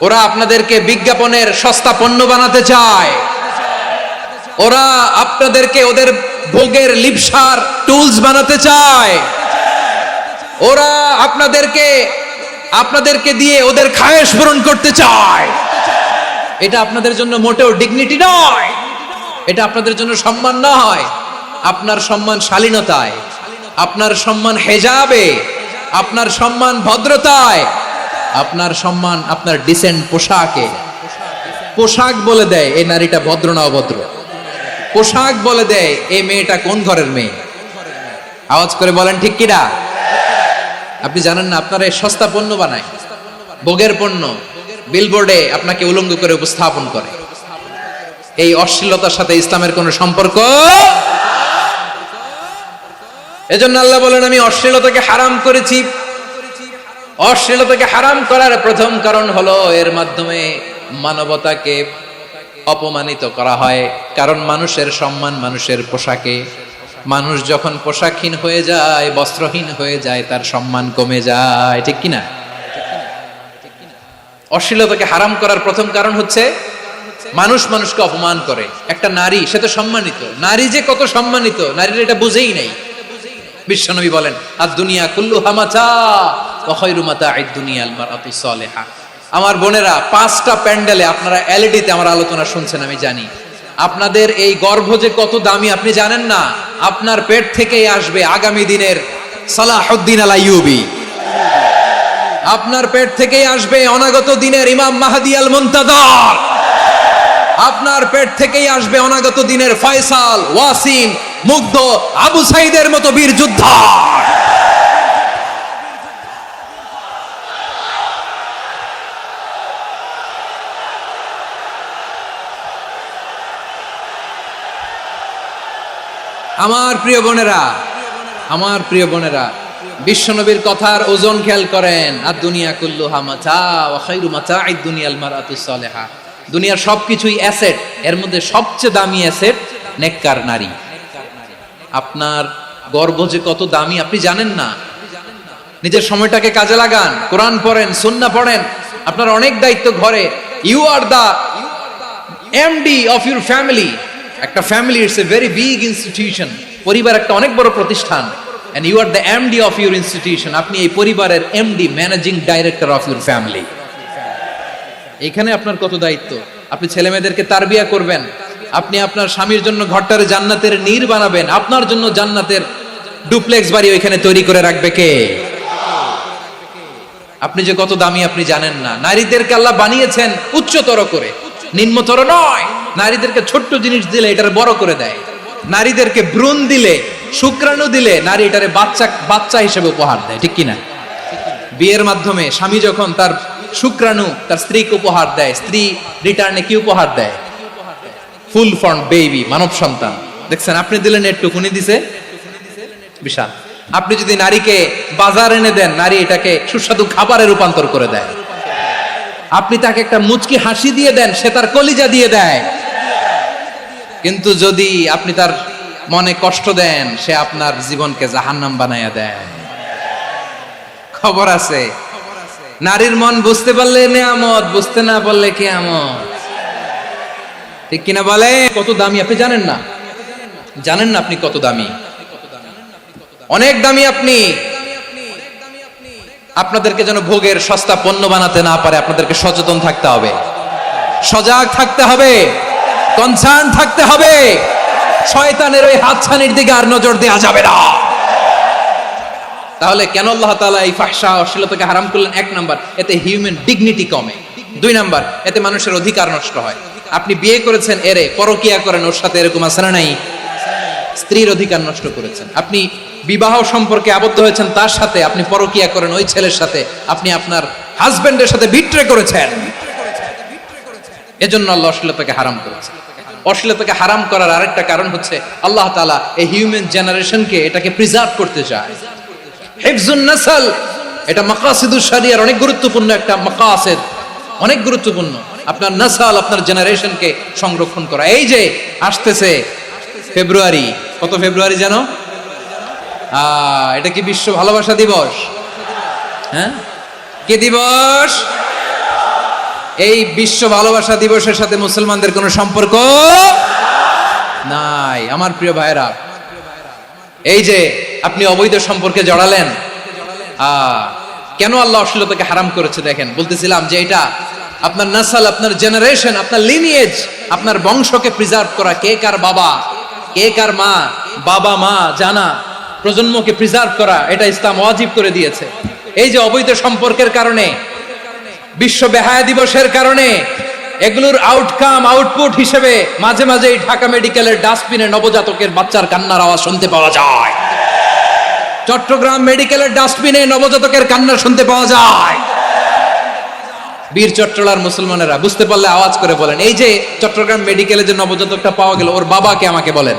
ওরা আপনাদেরকে বিজ্ঞাপনের সস্তা পণ্য বানাতে চায়। ওরা আপনাদেরকে ওদের ভোগের লিপসার টুলস বানাতে চায়। ওরা আপনাদেরকে দিয়ে ওদের খায়েশ পূরণ করতে চায়। এটা আপনাদের জন্য মোটেও ডিগনিটি নয়, এটা আপনাদের জন্য সম্মান নয়। আপনার সম্মান শালীনতায়, আপনার সম্মান হেজাবে, আপনার সম্মান ভদ্রতায়, আপনার সম্মান আপনার ডিসেন্ট পোশাকে। পোশাক বলে দেয় এই নারীটা ভদ্র না অভদ্র। পোশাক বলে দেয় এই মেয়েটা কোন ঘরের মেয়ে। আওয়াজ করে বলেন ঠিক কিনা? আপনি জানেন না, আপনারা এই সস্তা পণ্য বানায়, ভোগের পণ্য, বিলবোর্ডে আপনাকে উলঙ্গ করে উপস্থাপন করে। এই অশ্লীলতার সাথে ইসলামের কোনো সম্পর্ক। এজন্য আল্লাহ বলেন, আমি অশ্লীলতাকে হারাম করেছি। অশ্লীলতাকে হারাম করার প্রথম কারণ হলো এর মাধ্যমে মানবতাকে অপমানিত করা হয়। কারণ মানুষের সম্মান মানুষের পোশাকে। মানুষ যখন পোশাকহীন হয়ে যায়, বস্ত্রহীন হয়ে যায়, তার সম্মান কমে যায়। ঠিক কিনা? অশ্লীলতাকে হারাম করার প্রথম কারণ হচ্ছে মানুষ মানুষকে অপমান করে। একটা নারী, সে তো সম্মানিত। নারী যে কত সম্মানিত, নারীরা এটা বুঝেই নাই। বিশ্বনবী বলেন, আদ-দুনিয়া কুল্লুহা মাতা ওয়া খায়রু মাতা'আদ দুনিয়াল মারআতুস সালিহা। আমার বোনেরা, 5টা প্যান্ডেলে আপনারা এলইডিতে আমার আলোচনা শুনছেন, আমি জানি। আপনাদের এই গর্ভ যে কত দামি আপনি জানেন না। আপনার পেট থেকেই আসবে আগামী দিনের সালাহুদ্দিন আল আইয়ুবী। আপনার পেট থেকেই আসবে অনাগত দিনের ইমাম মাহদী আল মুনতাযর। আপনার পেট থেকেই আসবে অনাগত দিনের ফয়সাল, ওয়াসিম, মুগ্ধ, আবু সাইদের মতো বীর যোদ্ধা। আমার প্রিয় বোনেরা, আমার প্রিয় বোনেরা, বিশ্বনবীর কথার ওজন খেয়াল করেন। আদ-দুনিয়া কুল্লুহা মাতা ওয়া খায়রু মাতা'আদ দুনিয়াল মারআতুস সালিহা। দুনিয়ার সবকিছুই অ্যাসেট, এর মধ্যে সবচেয়ে দামি অ্যাসেট নেককার নারী। আপনার গর্ভ যে কত দামি আপনি জানেন না। নিজের সময়টাকে কাজে লাগান, কোরআন পড়েন, সুন্নাহ পড়েন। আপনার অনেক দায়িত্ব ঘরে। You are the MD of your family. একটা family it's a very big institution. পরিবার একটা অনেক বড় প্রতিষ্ঠান। and you are the MD of your institution. আপনি এই পরিবারের MD, managing director of your family. এখানে আপনার কত দায়িত্ব। আপনি ছেলে মেয়েদেরকে তারবিয়া করবেন। আপনি আপনার স্বামীর জন্য ঘরটারে জান্নাতের নীর বানাবেন। আপনার জন্য জান্নাতের ডুপ্লেক্স বাড়ি ওইখানে তৈরি করে রাখবে কে? আপনি যে কত দামি আপনি জানেন না। নারীদেরকে আল্লাহ বানিয়েছেন উচ্চতর করে, নিম্নতর নয়। নারীদেরকে ছোট্ট জিনিস দিলে এটারে বড় করে দেয়। নারীদেরকে ভ্রূণ দিলে, শুক্রাণু দিলে নারী এটারে বাচ্চা হিসেবে উপহার দেয়। ঠিক কিনা? বিয়ের মাধ্যমে স্বামী যখন তার শুক্রাণু তার স্ত্রীকে উপহার দেয়, স্ত্রী রিটার্নে কি উপহার দেয়? ফুল ফর্ম বেবি, মানব সন্তান। দেখছেন, আপনি দিলেন একটুকুনি, দিছে বিশাল। আপনি যদি নারীকে বাজার এনে দেন, নারী এটাকে সুস্বাদু খাবারে রূপান্তর করে দেয়। আপনি তাকে একটা মুচকি হাসি দিয়ে দেন, সে তার কলিজা দিয়ে দেয়। কিন্তু যদি আপনি তার মনে কষ্ট দেন, সে আপনার জীবনকে জাহান্নাম বানাইয়া দেয়। খবর আছে, নারীর মন বুঝতে পারলে নেয়ামত, বুঝতে না পারলে কিয়ামত। ঠিক কিনা বলে? কত দামি আপনি জানেন না, জানেন না আপনি কত দামি, অনেক দামি আপনি। আপনাদেরকে যেন ভোগের সস্তা পণ্য বানাতে না পারে, আপনাদেরকে সচেতন থাকতে হবে, সজাগ থাকতে হবে, কনসার্ন থাকতে হবে। শয়তানের ওই হাতছানির দিকে আর নজর দেওয়া যাবে না। তাহলে কেন আল্লাহ তাআলা এই ফাহশা অশ্লীলতাকে হারাম করলেন? এক নাম্বার, এতে হিউম্যান ডিগনিটি কমে। দুই নাম্বার, এতে মানুষের অধিকার নষ্ট হয়। আপনি বিয়ে করেছেন, এরে পরকিয়া করেন, ওর সাথে এরকম আছে না নাই? স্ত্রীর অধিকার নষ্ট করেছেন। আপনি বিবাহ সম্পর্কে আবদ্ধ হয়েছেন তার সাথে, আপনি পরকিয়া করেন ওই ছেলের সাথে, আপনি আপনার হাজবেন্ডের সাথে বিট্রে করেছেন। এজন্য আল্লাহ অশ্লীলতাকে হারাম করেছেন। অশ্লীলতাকে হারাম করার আরেকটা কারণ হচ্ছে আল্লাহ তাআলা এই হিউম্যান জেনারেশনকে, এটাকে প্রিজার্ভ করতে চায়। হিফজুন নাসল, এটা মাকাসিদুশ শরিয়ার অনেক গুরুত্বপূর্ণ একটা মাকাসিদ, অনেক গুরুত্বপূর্ণ। আপনার নাসল, আপনার জেনারেশনকে সংরক্ষণ করা। এই যে আসতেছে ফেব্রুয়ারি, কত ফেব্রুয়ারি জানো? এটা কি বিশ্ব ভালোবাসা দিবস? হ্যাঁ, কি দিবস? এই বিশ্ব ভালোবাসা দিবসের সাথে মুসলমানদের কোনো সম্পর্ক নাই। আমার প্রিয় ভাইরা, এই যে আপনি অবৈধ সম্পর্কে জড়ালেন, কেন আল্লাহ অশ্লীলতাকে হারাম করেছে দেখেন। বলতেছিলাম যে এটা আপনার নাসল, আপনার জেনারেশন, আপনার লিনিয়েজ, আপনার বংশকে প্রিজার্ভ করা। কে কার বাবা, কে কার মা, বাবা মা জানা, প্রজন্মকে প্রিজার্ভ করা, এটা ইসলাম ওয়াজিব করে দিয়েছে। এই যে অবৈধ সম্পর্কের কারণে, বিশ্ব বেহায়া দিবসের কারণে, এগুলোর আউটকাম, আউটপুট হিসেবে মাঝে মাঝে এই ঢাকা মেডিকেলের ডাস্টবিনে নবজাতকের বাচ্চার কান্নার আওয়াজ শুনতে পাওয়া যায়। চট্টগ্রাম মেডিকেলের ডাস্টবিনে নবজাতকের কান্না শুনতে পাওয়া যায়। বীর চট্টলার মুসলমানেরা বুঝতে পারলে আওয়াজ করে বলেন, এই যে চট্টগ্রাম মেডিকেলে যে নবজাতকটা পাওয়া গেল, ওর বাবাকে আমাকে বলেন,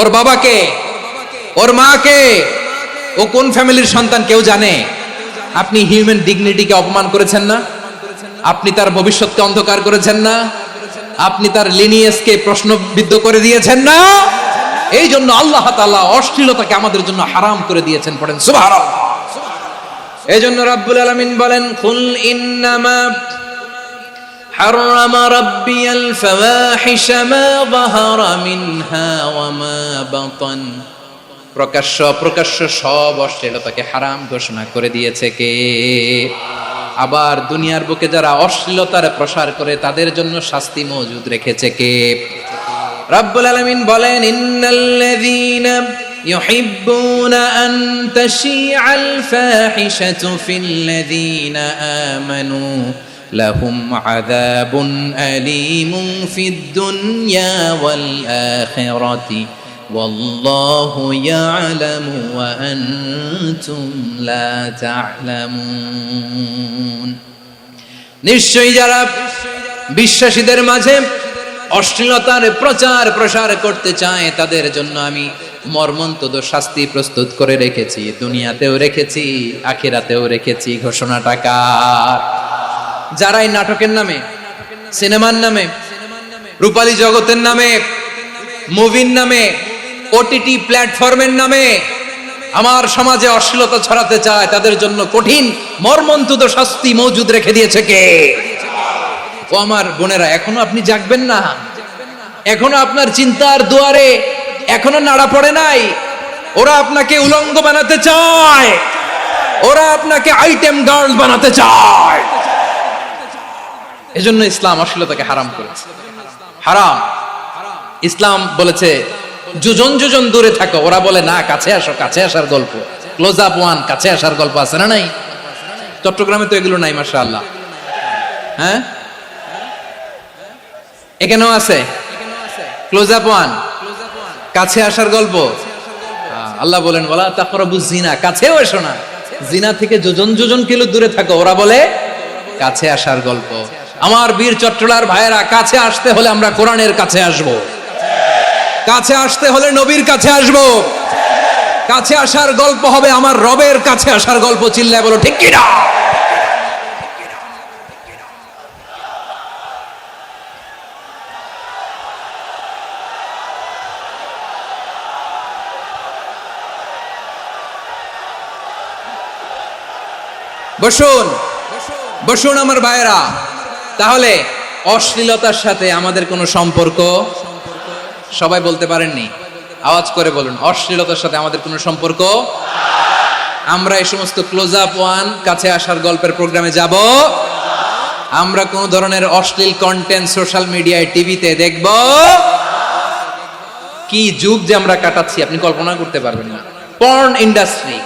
ওর বাবাকে, ওর মাকে, ও কোন ফ্যামিলির সন্তান কেউ জানে? আপনি হিউম্যান ডিগনিটিকে অপমান করেছেন না? আপনি তার ভবিষ্যৎকে অন্ধকার করেছেন না? আপনি তার লিনিয়েজকে প্রশ্নবিদ্ধ করে দিয়েছেন না? এই জন্য আল্লাহ তাআলা অশ্লীলতাকে আমাদের জন্য হারাম করে দিয়েছেন। পড়েন সুবহানাল্লাহ। এই জন্য রাব্বুল আলামিন বলেন, কুল ইন্নামা হারামা রাব্বিয়াল ফাওয়াহিশা মা যাহারা মিনহা ওয়া মা বাতান। প্রকাশ্য অপ্রকাশ্য সব অশ্লীলতাকে হারাম ঘোষণা করে দিয়েছে কে? আবার দুনিয়ার বুকে যারা অশ্লীলতার প্রসার করে তাদের জন্য শাস্তি মজুদ রেখেছে কে? রাব্বুল আলামিন বলেন, ইন্নাল্লাযীনা ইউহিব্বুনা আন তাশিআল ফাহিশাতু ফিল্লাযীনা আমানু লাহুম আযাবুন আলীমুন ফিদ দুনিয়া ওয়াল আখিরাতি ওয়াল্লাহু ইয়ালামু ওয়া আনতুম লা তা'লামুন। নিশ্চয়ই যারা বিশ্বাসীদের মাঝে অশ্লীলতার প্রচার প্রসার করতে চায় তাদের জন্য আমি মর্মন্তুদ শাস্তি প্রস্তুত করে রেখেছি, দুনিয়াতেও রেখেছি, আখিরাতেও রেখেছি। ঘোষণাটা কার? যারা এই নাটকের নামে, সিনেমার নামে, রূপালী জগতের নামে, মুভির নামে, ওটিটি প্ল্যাটফর্মের নামে আমার সমাজে অশ্লীলতা ছড়াতে চায় তাদের জন্য কঠিন মর্মন্তুদ শাস্তি মজুদ রেখে দিয়েছে কে? ও আমার বোনেরা, এখনো আপনি জাগবেন না? এখনো আপনার চিন্তার দুয়ারে এখনো নাড়া পড়ে নাই? ওরা আপনাকে উলঙ্গ বানাতে চায়, ওরা আপনাকে আইটেম গার্ল বানাতে চায়। এজন্য ইসলাম অশ্লীলতাকে হারাম করেছে। হারাম। ইসলাম বলেছে যোজন যোজন দূরে থাকো, ওরা বলে না কাছে আসো, কাছে আসার গল্প, ক্লোজ আপ ওয়ান, কাছে আসার গল্প আছে না নাই? চট্টগ্রামে তো এগুলো নাই মাশাআল্লাহ। হ্যাঁ, এখানেও আছে ক্লোজ আপ ওয়ান, কাছে আসার গল্প। আল্লাহ বলেন ওয়ালা তাকরাবুজ জিনা, কাছেও এসো না, জিনা থেকে যোজন যোজন কিলো দূরে থাকো, ওরা বলে কাছে আসার গল্প। আমার বীর চট্টলার ভাইয়েরা, কাছে আসতে হলে আমরা কোরআনের কাছে আসব, কাছে আসতে হলে নবীর কাছে আসব, কাছে আসার গল্প হবে আমার রবের কাছে আসার গল্প। চিল্লায় বলো ঠিক কিনা? বসুন, বসুন আমার ভাইয়েরা। তাহলে অশ্লীলতার সাথে আমাদের কোনো সম্পর্ক? সবাই বলতে পারেননি, আওয়াজ করে বলুন, অশ্লীলতার সাথে আমাদের কোনো সম্পর্ক? আমরা এই সমস্ত ক্লোজ আপ ওয়ান, কাছে আসার গল্পের প্রোগ্রামে যাব? আমরা কোন ধরনের অশ্লীল কন্টেন্ট সোশ্যাল মিডিয়ায়, টিভিতে দেখব? কি যুগ যে আমরা কাটাচ্ছি আপনি কল্পনা করতে পারবেন না। পর্ন ইন্ডাস্ট্রি,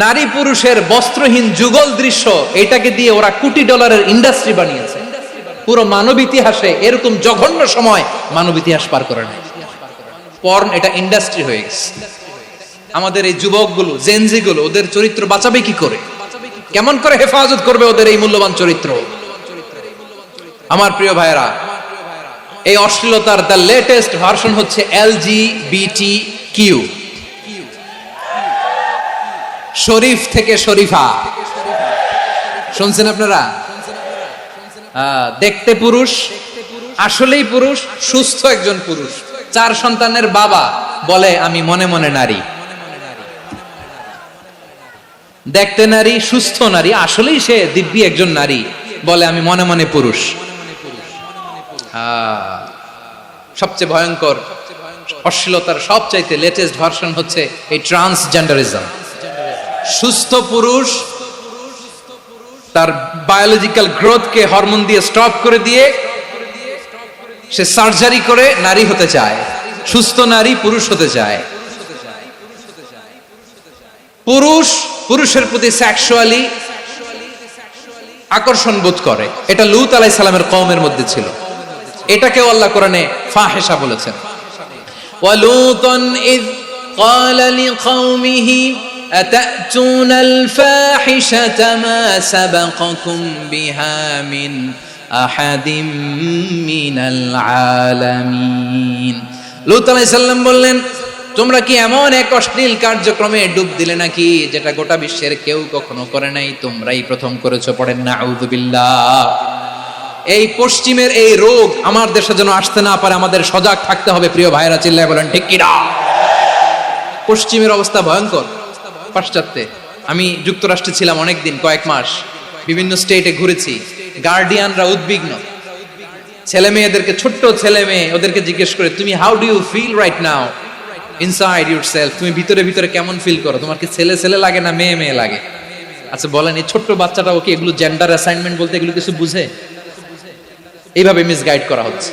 নারী পুরুষের বস্ত্রহীন যুগল দৃশ্য, এটাকে দিয়ে ওরা কোটি ডলারের ইন্ডাস্ট্রি বানিয়েছে। পুরো মানব ইতিহাসে এরকম জঘন্য সময় মানব ইতিহাস পার করে নাই। পর্ন এটা ইন্ডাস্ট্রি হয়ে গেছে। আমাদের এই যুবকগুলো, জেনজিগুলো, ওদের চরিত্র বাঁচাবে কি করে? কেমন করে হেফাজত করবে ওদের এই মূল্যবান চরিত্র? আমার প্রিয় ভাইয়েরা, এই অশ্লীলতার দ্য লেটেস্ট ভার্সন হচ্ছে LGBTQ, শরীফ থেকে শরীফা। শুনছেন আপনারা? দেখতে পুরুষ, আসলেই পুরুষ, সুস্থ একজন পুরুষ, 4 সন্তানের বাবা, বলে আমি মনে মনে নারী। দেখতে নারী, সুস্থ নারী, আসলেই সে দিব্যি একজন নারী, বলে আমি মনে মনে পুরুষ। সবচেয়ে ভয়ঙ্কর অশ্লীলতার সবচাইতে লেটেস্ট ভার্সন হচ্ছে এই ট্রান্সজেন্ডারিজম। সুস্থ পুরুষ তার বায়োলজিক্যাল গ্রোথকে হরমোন দিয়ে স্টপ করে দিয়ে সে সার্জারি করে নারী হতে চায়। সুস্থ নারী পুরুষ হতে চায়। পুরুষ পুরুষের প্রতি সেক্সুয়ালি আকর্ষণ বোধ করে। এটা লূত আলাইহিস সালামের কওমের মধ্যে ছিল। এটাকে আল্লাহ কোরআনে ফাহিশা বলেছেন। ওয়ালুতান ইয ক্বালা লিকাওমিহি আতাতুনাল ফাহিশাতা মা সাবাকাকুম বিহা মিন আহাদিম মিনাল আলামিন। লূত আলাইহিস সালাম বললেন, তোমরা কি এমন এক অশ্লীল কার্যক্রমে ডুব দিলে নাকি যেটা গোটা বিশ্বের কেউ কখনো করে নাই? তোমরাই প্রথম করেছো। পড়েন না আউযুবিল্লাহ। এই পশ্চিমের এই রোগ আমার দেশে যেন আসতে না পারে, আমাদের সজাগ থাকতে হবে। প্রিয় ভাইরা চিল্লায় বলেন ঠিক কিনা? পশ্চিমের অবস্থা ভয়ঙ্কর। পাশ্চাত্যে আমি যুক্তরাষ্ট্রে ছিলাম অনেকদিন, কয়েক মাস, বিভিন্ন স্টেটে ঘুরেছি। গার্ডিয়ানরা উদ্বিগ্ন। ছেলে মেয়েদেরকে, ছোট্ট ছেলে মেয়ে, ওদেরকে জিজ্ঞেস করে, তুমি how do you feel right now inside yourself? তুমি ভিতরে ভিতরে কেমন ফিল করো? তোমার কি ছেলে ছেলে লাগে না মেয়ে মেয়ে লাগে? আচ্ছা বলেন, এই ছোট্ট বাচ্চাটাও কি এগুলো জেন্ডার অ্যাসাইনমেন্ট বলতে এগুলো কিছু বুঝে? এইভাবে মিসগাইড করা হচ্ছে।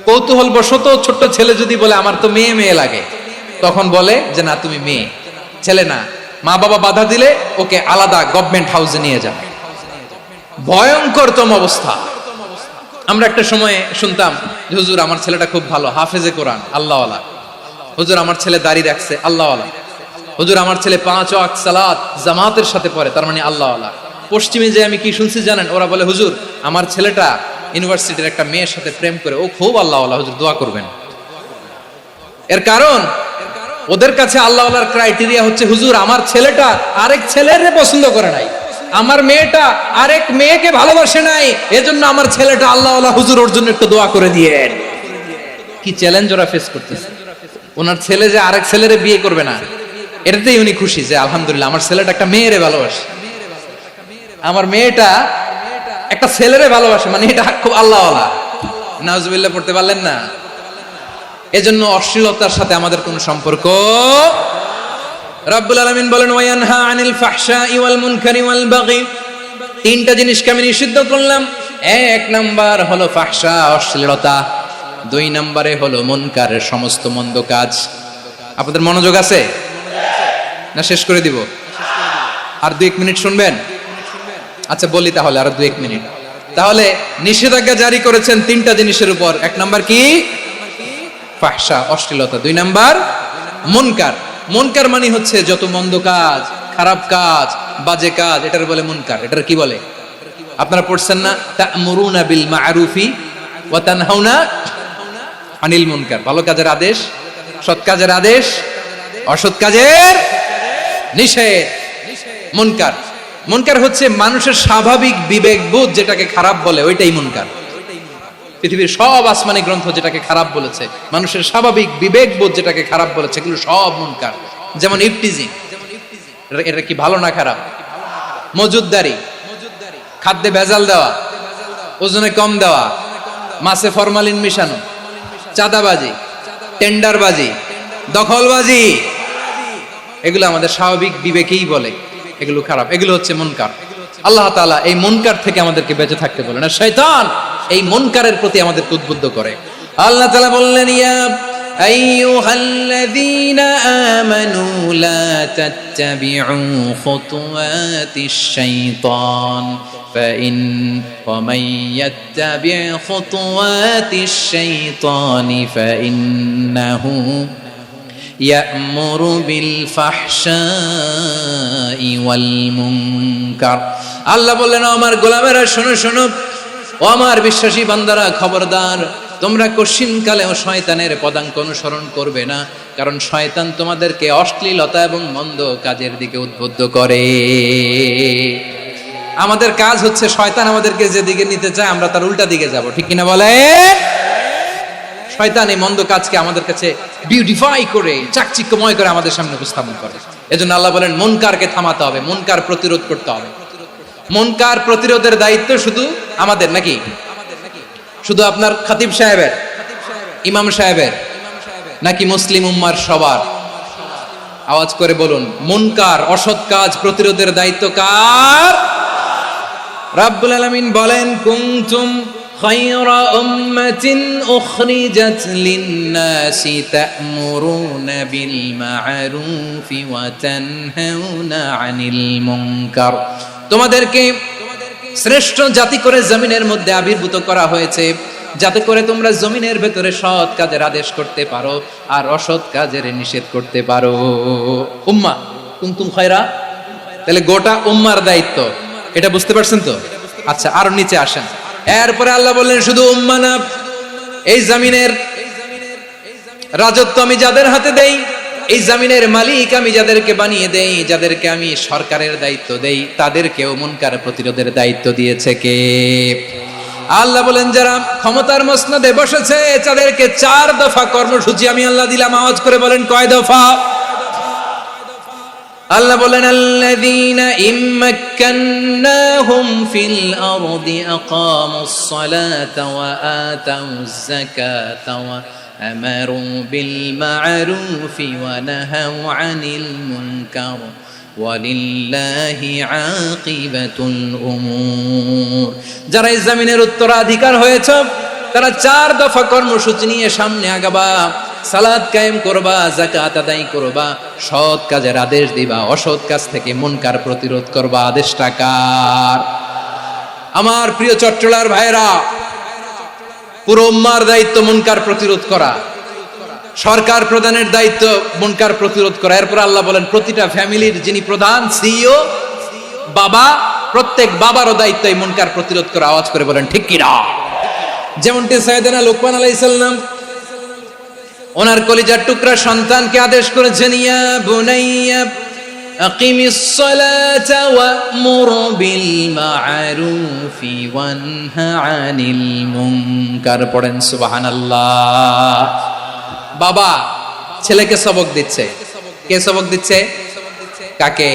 কৌতূহল বশত ছোট্ট ছেলে যদি বলে আমার তো মেয়ে মেয়ে লাগে, তখন বলে যে না তুমি মেয়ে, ছেলে না। মা বাবা বাধা দিলে ওকে আলাদা গভর্নমেন্ট হাউসে নিয়ে যাবে। ভয়ঙ্করতম অবস্থা। আমরা একটা সময় শুনতাম যে হুজুর আমার ছেলেটা খুব ভালো, হাফেজে কোরআন, আল্লাহওয়ালা। হুজুর আমার ছেলে দাড়ি রাখছে, আল্লাহওয়ালা। হুজুর আমার ছেলে 5 ওয়াক্ত সালাত জামাতের সাথে পড়ে, তার মানে আল্লাহওয়ালা। পশ্চিমে যে আমি কি শুনছি জানেন? ওরা বলে হুজুর আমার ছেলেটা ইউনিভার্সিটির একটা মেয়ের সাথে প্রেম করে, ও খুব আল্লাহওয়ালা, হুজুর দোয়া করবেন। এর কারণ ওদের কাছে আল্লাহওয়ালার ক্রাইটেরিয়া হচ্ছে হুজুর আমার ছেলেটা আরেক ছেলের পছন্দ করে নাই, আমার মেয়েটা আরেক মেয়েকে ভালোবাসে নাই, এজন্য আমার ছেলেটা আল্লাহওয়ালা, হুজুর ওর জন্য একটু দোয়া করে দিয়েন। কি চ্যালেঞ্জ ওরা ফেস করতেছে। ওনার ছেলে যে আরেক ছেলেরে বিয়ে করবে না, এটাতেই উনি খুশি যে আলহামদুলিল্লাহ আমার ছেলেটা একটা মেয়েরে ভালোবাসে, আমার মেয়েটা একটা ছেলেরে ভালোবাসে, মানে এটা খুব আল্লাহওয়ালা। নাউজুবিল্লাহ পড়তে পারলেন না? এজন্য অশ্লীলতার সাথে আমাদের কোনো সম্পর্ক। রাব্বুল আলামিন বলেন ওয়ায়ানহা আনিল ফাহশাই ওয়াল মুনকারি ওয়াল বাগি। 3টা জিনিসকে আমি নিষিদ্ধ করলাম। 1 নাম্বার হলো ফাহশা, অশ্লীলতা। 2 নম্বরে হলো মুনকারের সমস্ত মন্দ কাজ। আপনাদের মনোযোগ আছে না? শেষ করে দিব? আর 2-1 মিনিট শুনবেন? আচ্ছা বলি তাহলে, আর 2-1 মিনিট। তাহলে নিষেধাজ্ঞা জারি করেছেন 3টা জিনিসের উপর। 1 নাম্বার কি? ফাহশা, অশ্লীলতা। 2 নাম্বার মুনকার। মুনকার মানে হচ্ছে যত মন্দ কাজ, খারাপ কাজ, বাজে কাজ, এটার বলে মুনকার। এটার কি বলে? আপনারা পড়ছেন না? তা'মুরুনা বিল মা'রুফি ওয়া তানহাউনা আনিল মুনকার। ভালো কাজের আদেশ, সৎ কাজের আদেশ, অসৎ কাজের নিষেধ। মুনকার, মুনকার হচ্ছে মানুষের স্বাভাবিক বিবেকবোধ যেটাকে খারাপ বলে, ওইটাই মুনকার। পৃথিবীর সব আসমানি গ্রন্থ যেটাকে খারাপ বলেছে, মানুষের স্বাভাবিক বিবেকবোধ যেটাকে খারাপ বলেছে, এগুলো সব মুনকার। যেমন ইফটিজিং, এটা কি ভালো না খারাপ? মজুদদারি, খাদ্যে ভেজাল দেওয়া, ওজনে কম দেওয়া, মাছে ফরমালিন মিশানো, চাঁদাবাজি, টেন্ডারবাজি, দখলবাজি, এগুলো আমাদের স্বাভাবিক বিবেকেই বলে এগুলো খারাপ, এগুলো হচ্ছে মুনকার। আল্লাহ তাআলা এই মুনকার থেকে আমাদেরকে বেঁচে থাকতে বলেন, আর শয়তান এই মুনকারের প্রতি আমাদেরকে উদ্বুদ্ধ করে। আল্লাহ তাআলা বললেন, ইয়া আইয়ুহাল্লাযীনা আমানু লা তাত্তাবিউ খুতুওয়াতিশ শাইতান ফাইন ওয়া মান ইয়াত্তাবি' খুতুওয়াতিশ শাইতানি ফাইন্নাহু ইয়া'মুরু বিল ফাহশাই ওয়াল মুনকার। আল্লাহ বললেন, আমার গোলামেরা শোনো শোনো, ও আমার বিশ্বাসী বান্দারা খবরদার, তোমরা কশিনকালেও শয়তানের পদাঙ্ক অনুসরণ করবে না, কারণ শয়তান তোমাদেরকে অশ্লীলতা এবং মন্দ কাজের দিকে উদ্বুদ্ধ করে। আমাদের কাজ হচ্ছে শয়তান আমাদেরকে যেদিকে নিতে চায় আমরা তার উল্টা দিকে যাব, ঠিক কিনা বলে? শয়তান এই মন্দ কাজকে আমাদের কাছে বিউটিফাই করে, চাকচিক্যময় করে আমাদের সামনে উপস্থাপন করে। এজন্য আল্লাহ বলেন, মুনকারকে থামাতে হবে, মুনকার প্রতিরোধ করতে হবে। মুনকার প্রতিরোধের দায়িত্ব শুধু আমাদের নাকি? শুধু আপনার খতিব সাহেবের, ইমাম সাহেবের, নাকি মুসলিম উম্মার সবার? আওয়াজ করে বলুন, মুনকার অসৎ কাজ প্রতিরোধের দায়িত্ব কার? রাব্বুল আলামিন বলেন, কুনতুম খায়রা উম্মাতিন উখরিজাত লিন-নাসি তা'মুরুনা বিল মা'রুফি ওয়া তানহাউনা আনিল মুনকার। তোমাদেরকে শ্রেষ্ঠ জাতি করে জমিনের মধ্যে আবির্ভূত করা হয়েছে, যাতে করে তোমরা জমিনের ভেতরে সৎ কাজের আদেশ করতে পারো আর অসৎ কাজের নিষেধ করতে পারো। উম্মাহ কুনতুম খায়রা, তাহলে গোটা উম্মার দায়িত্ব, এটা বুঝতে পারছেন তো? আচ্ছা, আরো নিচে আসেন। এরপরে আল্লাহ বললেন, শুধু উম্মাহ না, এই জমিনের রাজত্ব আমি যাদের হাতে দেই, এই জমিনের মালিক আমি যাদেরকে বানিয়ে দেই, যাদেরকে আমি সরকারের দায়িত্ব দেই, তাদেরকেও মুনকার প্রতিরোধের দায়িত্ব দিয়েছে কে? আল্লাহ বলেন, যারা ক্ষমতার মসনদে বসেছে তাদেরকে 4 দফা কর্মসূচি আমি আল্লাহ দিলাম। আওয়াজ করে বলেন, কয় দফা? আল্লাহ বলেন, আল্লাযীনা ইম্মাক্কান্নাহুম ফিল আরদি আকামুস সালাতা ওয়া আতাউয যাকাতা ওয়া আমারু বিল মা'রুফি ওয়া নাহাউ আনিল মুনকার ওয়ালিল্লাহি আকিবাতুল উমুর। যারা এই জমিনের উত্তরাধিকার হয়েছে তারা 4 দফা কর্মসূচি নিয়ে সামনে আগাবা। সালাত কায়েম করবা, যাকাত আদায় করবা, সৎ কাজের আদেশ দিবা, অসৎ কাজ থেকে মুনকার প্রতিরোধ করবা। আদেশটা কার? আমার প্রিয় চট্টলার ভাইরা, পুরো উম্মার দায়িত্ব মুনকার প্রতিরোধ করা, সরকার প্রধানের দায়িত্ব মুনকার প্রতিরোধ করা। এরপর আল্লাহ বলেন, প্রতিটা ফ্যামিলির যিনি প্রধান সিইও বাবা, প্রত্যেক বাবারও দায়িত্ব এই মুনকার প্রতিরোধ করা। আওয়াজ করে বলেন, ঠিক কিনা? যেমনটি সাইয়েদনা লুকমান আলাইহিস সালাম ওনার কলিজার টুকরা সন্তানকে আদেশ করেছেন, ইয়া বুনাইয়া আকিমিস সালাতা ওয়া'মুর বিল মা'রুফি ওয়ানহা আনিল মুনকার। পড়েন সুবহানাল্লাহ। বাবা ছেলেকে সবক দিচ্ছে। কে সবক দিচ্ছে? কাকে?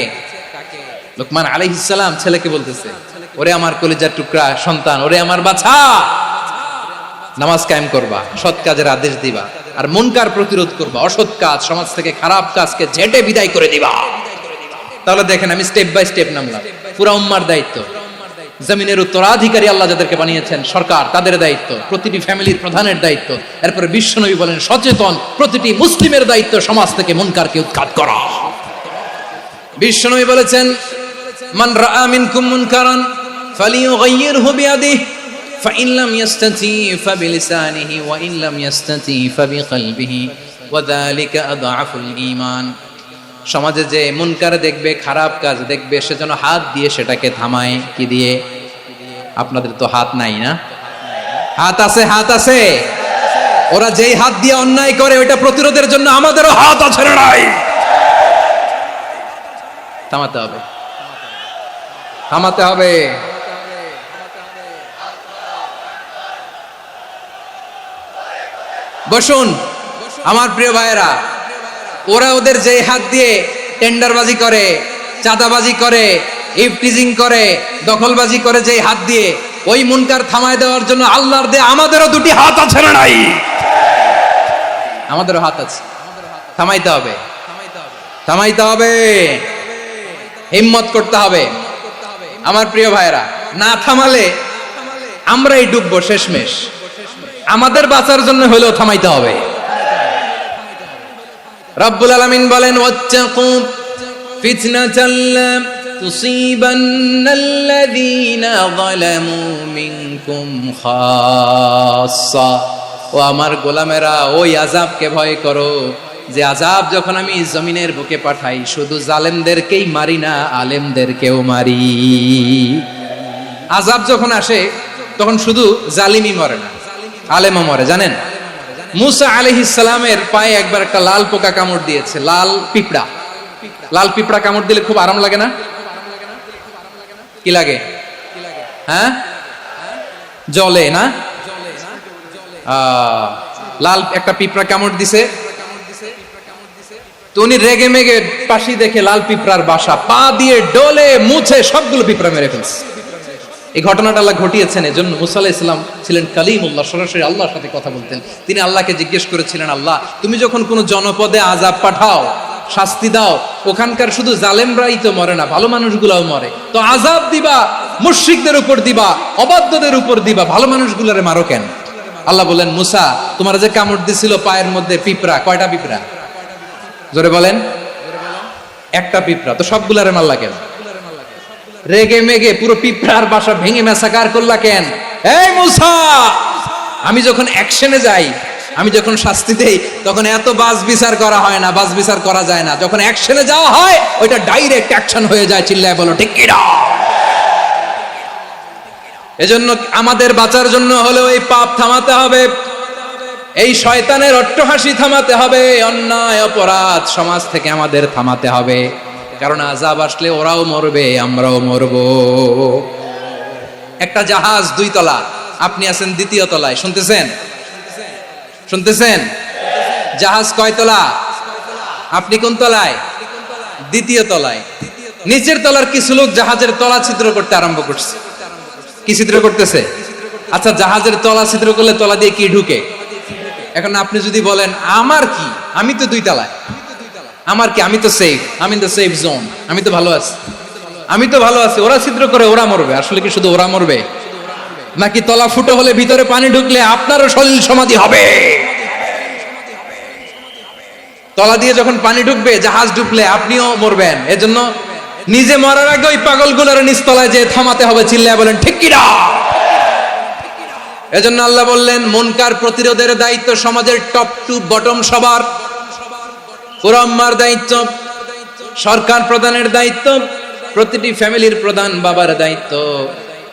লুকমান আলাইহিস সালাম ছেলেকে বলতেছে, ওরে আমার কলিজার টুকরা সন্তান, ওরে আমার বাছা, নামাজ কায়েম করবা, সৎ কাজের আদেশ দিবা, আর মুনকার প্রতিরোধ করবা, অসৎ কাজ, সমাজ থেকে খারাপ কাজকে ঝেঁটে বিদায় করে দিবা। তাহলে দেখেন, আমি স্টেপ বাই স্টেপ নামলাম। পুরা উম্মার দায়িত্ব, জমিনের উত্তরাধিকারী আল্লাহ যাদেরকে বানিয়েছেন সরকার, তাদের দায়িত্ব, প্রতিটি ফ্যামিলির প্রধানের দায়িত্ব। এরপরে বিশ্বনবী বলেন, সচেতন প্রতিটি মুসলিমের দায়িত্ব সমাজ থেকে মুনকারকে উৎখাত করা। বিশ্বনবী বলেছেন, মান রাআ মিনকুম মুনকারান ফালিয়ুগাইয়িরহু বিয়াদিহি ফাইন লাম ইয়াস্তাতি ফাবিলিসানিহি ওয়া ইন লাম ইয়াস্তাতি ফাবিকলবিহি ওয়া যালিকা আযআফুল ঈমান। সমাজে যে মুনকার দেখবে, খারাপ কাজ দেখবে, সে যেন হাত দিয়ে সেটাকে থামায়। কি দিয়ে? আপনাদের তো হাত নাই না? হাত আছে, হাত আছে। ওরা যেই হাত দিয়ে অন্যায় করে ওইটা প্রতিরোধের জন্য আমাদেরও হাত আছে না নাই? থামাতে হবে, থামাতে হবে। বসুন আমার প্রিয় ভাইয়েরা, ওরা ওদের যে হাত দিয়ে টেন্ডারবাজি করে, চাঁদাবাজি করে, ইফটিজিং করে, দখলবাজি করে যে হাত দিয়ে, ওই মুনকার থামায় দেওয়ার জন্য আল্লাহর দেয়া আমাদেরও দুটি হাত আছে না নাই? আমাদেরও হাত আছে, থামাইতে হবে, থামাইতে হবে, হিম্মত করতে হবে। আমার প্রিয় ভাইরা, না থামালে আমরাই ডুববো শেষমেশ। আমাদের বাঁচার জন্য হলেও থামাইতে হবে। রব্বুল আলামিন বলেন, ওয়াত্তাকু ফিতনাতাল লা তুসিবান্নাল্লাযীনা যালামু মিনকুম খাসসা। ও আমার গোলামেরা, ওই আযাবকে ভয় করো যে আযাব যখন আমি জমিনের বুকে পাঠাই শুধু জালেমদেরকেই মারি না, আলেমদেরকেও মারি। আযাব যখন আসে তখন শুধু জালিমই মরে না, আলেমও মরে। জানেন, মুসা আলাইহিস সালামের পায়ে একবার একটা লাল পোকা কামড় দিয়েছে, লাল পিঁপড়া। লাল পিঁপড়া কামড় দিলে খুব আরাম লাগে না? কি লাগে? হ্যাঁ, জ্বলে না? লাল একটা পিঁপড়া কামড় দিছে, তো উনি রেগে মেগে পাশি দেখে লাল পিঁপড়ার বাসা, পা দিয়ে ডলে মুছে সবগুলো পিঁপড়া মেরে ফেলছে। এই ঘটনাটা আল্লাহ ঘটিয়েছেন, এজন্য মুসা আলাইহিস সালাম ছিলেন কালিমুল্লাহ, সরাসরি আল্লাহর সাথে কথা বলতেন। তিনি আল্লাহকে জিজ্ঞেস করেছিলেন, আল্লাহ তুমি যখন কোনো জনপদে আযাব পাঠাও, শাস্তি দাও, ওখানকার শুধু জালেমরাই তো মরে না, ভালো মানুষগুলাও মরে, তো আযাব দিবা মুশরিকদের উপর দিবা, অবাধ্যদের উপর দিবা, ভালো মানুষগুলোরে মারো কেন? আল্লাহ বলেন, মুসা তোমার যে কামড় দিছিল পায়ের মধ্যে পিঁপড়া, কয়টা পিঁপড়া? জোরে বলেন। একটা পিঁপড়া, তো সবগুলারে মারলা কেন? রেগে মেগে পুরো পিঁপড়ার বাসা ভেঙে ম্যাসাকার করলা কেন? এই মুসা, আমি যখন অ্যাকশনে যাই, আমি যখন শাস্তি দেই, তখন এত বাস বিচার করা হয় না, বাস বিচার করা যায় না। যখন অ্যাকশনে যাওয়া হয় ওইটা ডাইরেক্ট অ্যাকশন হয়ে যায়। চিল্লায় বলো ঠিক কি না? এজন্য আমাদের বাঁচার জন্য হলেও এই পাপ থামাতে হবে, এই শয়তানের অট্টহাসি থামাতে হবে, অন্যায় অপরাধ সমাজ থেকে আমাদের থামাতে হবে। কারণ আযাব আসলে ওরাও মরবে, আমরাও মরব। একটা জাহাজ 2 তলা, আপনি আছেন 2য় তলায়, শুনতেছেন? শুনতেছেন? জাহাজ কয় তলা? আপনি কোন তলায়? 2য় তলায়। নিচের তলার কিছু লোক জাহাজের তলা ছিদ্র করতে আরম্ভ করছে। কি ছিদ্র করতেছে? আচ্ছা, জাহাজের তলা ছিদ্র করলে তলা দিয়ে কি ঢুকে? এখন আপনি যদি বলেন আমার কি, আমি তো 2 তলায়, আমার কি, আমি তো সেফ, আমি তো সেফ জোন, আমি তো ভালো আছি, আমি তো ভালো আছি, ওরা ছিদ্র করে ওরা মরবে। আসলে কি শুধু ওরা মরবে, নাকি তলা ফুটো হলে ভিতরে পানি ঢুকলে আপনারও সলিল সমাধি হবে? তলা দিয়ে যখন পানি ঢুকবে, জাহাজ ঢুকলে আপনিও মরবেন। এজন্য নিজে মরার আগে ওই পাগলগুলোর নিচতলায় যে থামাতে হবে। চিল্লায় বলেন ঠিক কি না? এজন্য আল্লাহ বললেন, মুনকার প্রতিরোধের দায়িত্ব সমাজের টপ টু বটম সবার। পুরো আম্মার দায়িত্ব, সরকার প্রধানের দায়িত্ব, প্রতিটি ফ্যামিলির প্রধান বাবার দায়িত্ব।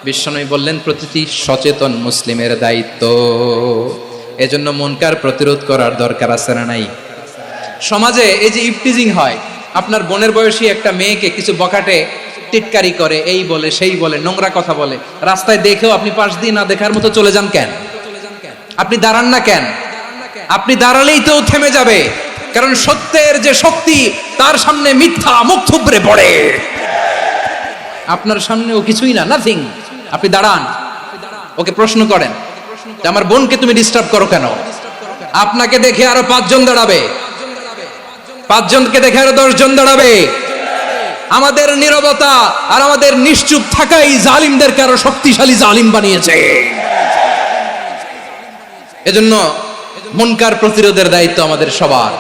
বিশ্বনবী বললেন প্রতিটি সচেতন মুসলিমের দায়িত্ব। এজন্য মুনকার প্রতিরোধ করার দরকার আছে না নাই? সমাজে এই যে ইফটিজিং হয়, আপনার বোনের বয়সী একটা মেয়েকে কিছু বকাটে টিটকারি করে, এই বলে সেই বলে, নোংরা কথা বলে, রাস্তায় দেখেও আপনি পাশ দিয়ে না দেখার মতো চলে যান কেন? আপনি দাঁড়ান না কেন? আপনি দাঁড়ালেই তো থেমে যাবে, কারণ সত্যের যে শক্তি, তার সামনে মিথ্যা মুখ থুবড়ে পড়ে। আপনার সামনে ও কিছুই না, নাথিং। আপনি দাঁড়ান, ওকে প্রশ্ন করেন যে আমার বোনকে তুমি ডিস্টার্ব করো কেন? আপনাকে দেখে আরো 5 জন দাঁড়াবে, 5 জনকে দেখে আরো 10 জন দাঁড়াবে। আমাদের নীরবতা আর আমাদের নিশ্চুপ থাকাই জালিমদেরকে আরো শক্তিশালী জালিম বানিয়েছে। এজন্য মুনকার প্রতিরোধের দায়িত্ব আমাদের সবার।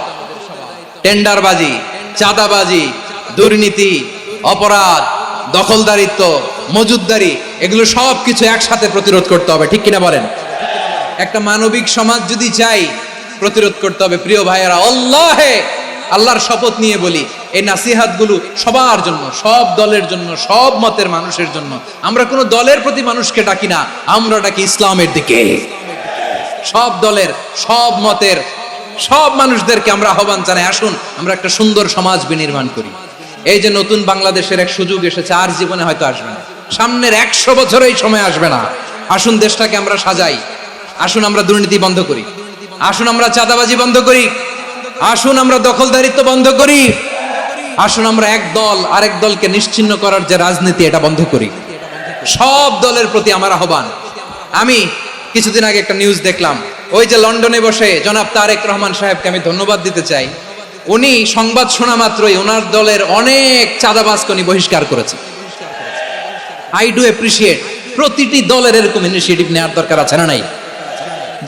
টেন্ডারবাজি, চাঁদাবাজি, দুর্নীতি, অপরাধ, দখলদারিত্ব, মজুদদারি, এগুলো সব কিছু একসাথে প্রতিরোধ করতে হবে। ঠিক কিনা বলেন? একটা মানবিক সমাজ যদি চাই, প্রতিরোধ করতে হবে। প্রিয় ভাইয়েরা, আল্লাহর শপথ নিয়ে বলি, এই নাসিহাতগুলো সবার জন্য, সব দলের জন্য, সব মতের মানুষের জন্য। আমরা কোনো দলের প্রতি মানুষকে ডাকি না, আমরা ডাকি ইসলামের দিকে। সব দলের, সব মতের, সব মানুষদেরকে আমরা আহ্বান জানাই, আসুন আমরা একটা সুন্দর সমাজ বিনির্মাণ করি। এই যে নতুন বাংলাদেশের এক সুযোগ এসেছে, আর জীবনে হয়তো আসবে না, সামনের 100 বছর এই সময় আসবে না। আসুন দেশটাকে আমরা সাজাই, আসুন আমরা দুর্নীতি বন্ধ করি, আসুন আমরা চাঁদাবাজি বন্ধ করি, আসুন আমরা দখলদারিত্ব বন্ধ করি, আসুন আমরা এক দল আরেক দলকে নিশ্চিহ্ন করার যে রাজনীতি, এটা বন্ধ করি। সব দলের প্রতি আমার আহ্বান। আমি কিছুদিন আগে একটা নিউজ দেখলাম, ওই যে লন্ডনে বসে জনাব তারেক রহমান সাহেবকে আমি ধন্যবাদ দিতে চাই। উনি সংবাদ শোনা মাত্রই ওনার দলের অনেক চাঁদাবাজকে উনি বহিষ্কার করেছে। I do appreciate. প্রতিটি দলের এরকম ইনিশিয়েটিভ নেওয়ার দরকার আছে না নাই?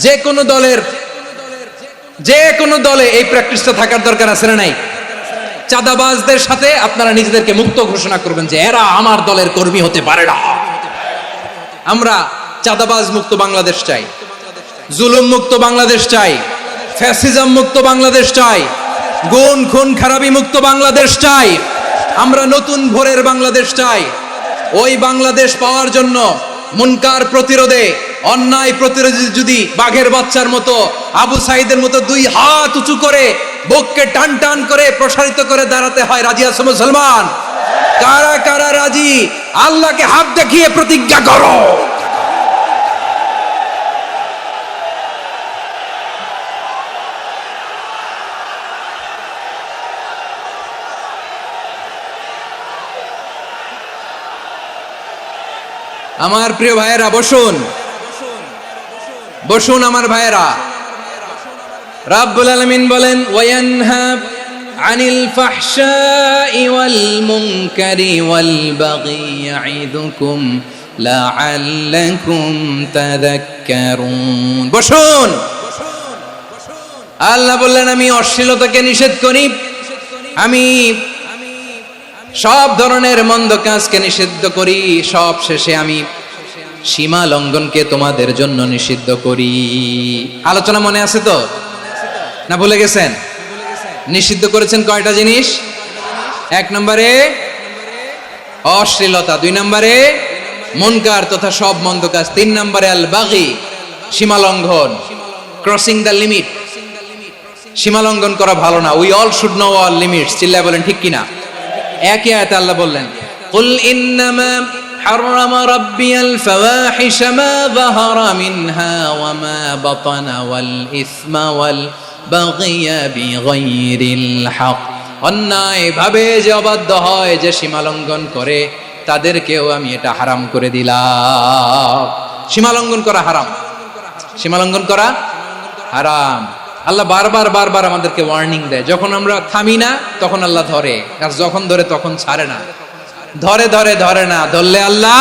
যে কোনো দলে এই প্র্যাকটিসটা থাকার দরকার আছে না নাই? চাঁদাবাজদের সাথে আপনারা নিজেদেরকে মুক্ত ঘোষণা করবেন যে এরা আমার দলের কর্মী হতে পারে না। আমরা চাঁদাবাজ মুক্ত বাংলাদেশ চাই, জুলুম মুক্ত বাংলাদেশ চাই, ফ্যাসিজম মুক্ত বাংলাদেশ চাই, গুণ খুন খারাপি মুক্ত বাংলাদেশ চাই। আমরা নতুন ভোরের বাংলাদেশ চাই। ওই বাংলাদেশ পাওয়ার জন্য মুনকার প্রতিরোধে, অন্যায় প্রতিরোধে যদি বাঘের বাচ্চার মতো, আবু সাইদের মতো দুই হাত উঁচু করে বুককে টান টান করে প্রসারিত করে দাঁড়াতে হয়, রাজি আছো মুসলমান? কারা কারা রাজি? আল্লাহকে হাত দেখিয়ে প্রতিজ্ঞা করো। আমার প্রিয় ভাইয়েরা, বসুন বসুন আমার ভাইয়েরা। রাব্বুল আলামিন বলেন, ওয়ায়ানহা আনিল ফাহশাই ওয়াল মুনকারি ওয়াল বাগি ইয়াইদুকুম লাআল্লাকুম তাযাক্কারুন। বসুন। আল্লাহ বললেন, আমি অশ্লীলতাকে নিষেধ করি, আমি সব ধরনের মন্দ কাজকে নিষিদ্ধ করি, সব শেষে আমি সীমা লঙ্ঘনকে তোমাদের জন্য নিষিদ্ধ করি। আলোচনা মনে আছে তো, না ভুলে গেছেন? নিষিদ্ধ করেছেন কয়টা জিনিস? 1 নম্বরে অশ্লীলতা, 2 নম্বরে মুনকার তথা সব মন্দ কাজ, 3 নম্বরে আল বাগি, সীমা লঙ্ঘন, ক্রসিং দ্য লিমিট। সীমা লঙ্ঘন করা ভালো না। We all should know our limits. চিল্লায় বলেন ঠিক কিনা? একই আয়াতে আল্লাহ বললেন, কুল ইন্নামা হারামা রাব্বিয়াল ফাওয়াহিশা মা যাহারা মিনহা ওয়া মা বাতানা ওয়াল ইসমা ওয়াল বাগিয়া বিগাইরিল হক। অন্যায় ভাবে যে অবাধ্য হয়, যে সীমা লঙ্ঘন করে, তাদেরকেও আমি এটা হারাম করে দিলাম। সীমা লঙ্ঘন করা হারাম, সীমা লঙ্ঘন করা হারাম। আল্লাহ বারবার বারবার আমাদেরকে ওয়ার্নিং দেয়। যখন আমরা থামি না তখন আল্লাহ ধরে, আর যখন ধরে তখন ছাড়ে না। ধরে ধরে ধরে না, ধরলে আল্লাহ।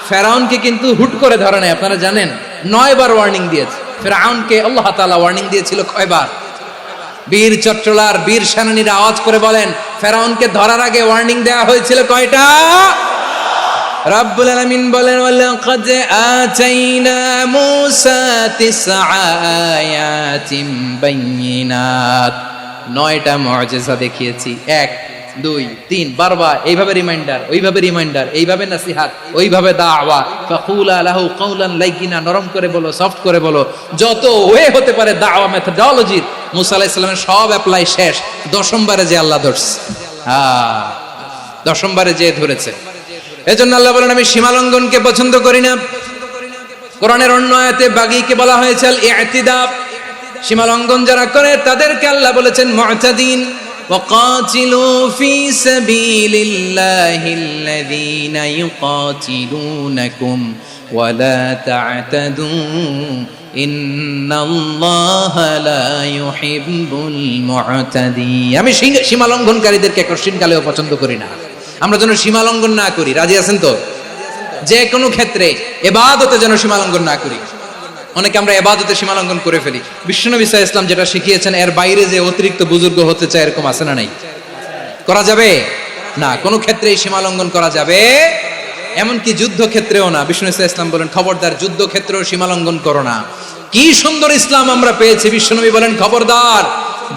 ফেরাউনকে কিন্তু হুট করে ধরে নাই, আপনারা জানেন 9 বার ওয়ার্নিং দিয়েছে। ফেরাউনকে আল্লাহ তাআলা ওয়ার্নিং দিয়েছিল কয়বার? বীর চট্টলার বীর সেনানীরা আওয়াজ করে বলেন, ফেরাউনকে ধরার আগে ওয়ার্নিং দেওয়া হয়েছিল কয়টা? রাব্বুল আলামিন বলেন, ওয়ালাকাদ আতাইনা মূসা 9 আয়াতিন বাইয়িনাত। 9টা মুআজিজা দেখিয়েছি। 1 2 3 বারবার এইভাবে রিমাইন্ডার, ওইভাবে রিমাইন্ডার, এইভাবে নসিহত, ওইভাবে দাওয়া। ফাকুলা লাহু কাওলান লাইয়িনা, নরম করে বলো, সফট করে বলো, যত ওয়ে হতে পারে দাওয়া মেথডোলজি। মূসা আলাইহিস সালামের সব অ্যাপ্লাই শেষ। 10ম বারে যে আল্লাহ ধরছে, 10ম বারে যে ধরেছে। এজন্য আল্লাহ বলেন, আমি সীমা লঙ্ঘনকে পছন্দ করি না। কোরআনের অন্য আয়াতে বাগীকে বলা হয়েছে আল ইতিদা। সীমা লঙ্ঘন যারা করে তাদেরকে আল্লাহ বলেছেন মুতাদিন। ওয়াকাতিলু ফি সাবিলিল্লাহিল্লাযীনা ইউকাতিলুনাকুম ওয়া লা তা'তাদু ইন্নাল্লাহা লা ইউহিব্বুল মুতাদিন। আমি সীমা লঙ্ঘনকারীদেরকে কোশ্চিনকালেও পছন্দ করি না। আমরা যেন সীমা লঙ্ঘন না করি। রাজি আছেন তো? যে কোনো ক্ষেত্রে ইবাদতে যেন সীমা লঙ্ঘন না করি। অনেকে আমরা ইবাদতে সীমা লঙ্ঘন করে ফেলি। বিশ্বনবী সাল্লাল্লাহু আলাইহি ওয়াসাল্লাম যেটা শিখিয়েছেন, এর বাইরে যে অতিরিক্ত বুজুর্গ হতে চায়, এরকম আছে না নাই? করা যাবে না, কোনো ক্ষেত্রেই সীমা লঙ্ঘন করা যাবে, এমনকি যুদ্ধ ক্ষেত্রেও না। বিশ্বনবী সাল্লাল্লাহু আলাইহি ওয়াসাল্লাম বলেন, খবরদার যুদ্ধ ক্ষেত্রেও সীমা লঙ্ঘন করো না। কি সুন্দর ইসলাম আমরা পেয়েছি। বিশ্বনবী বলেন, খবরদার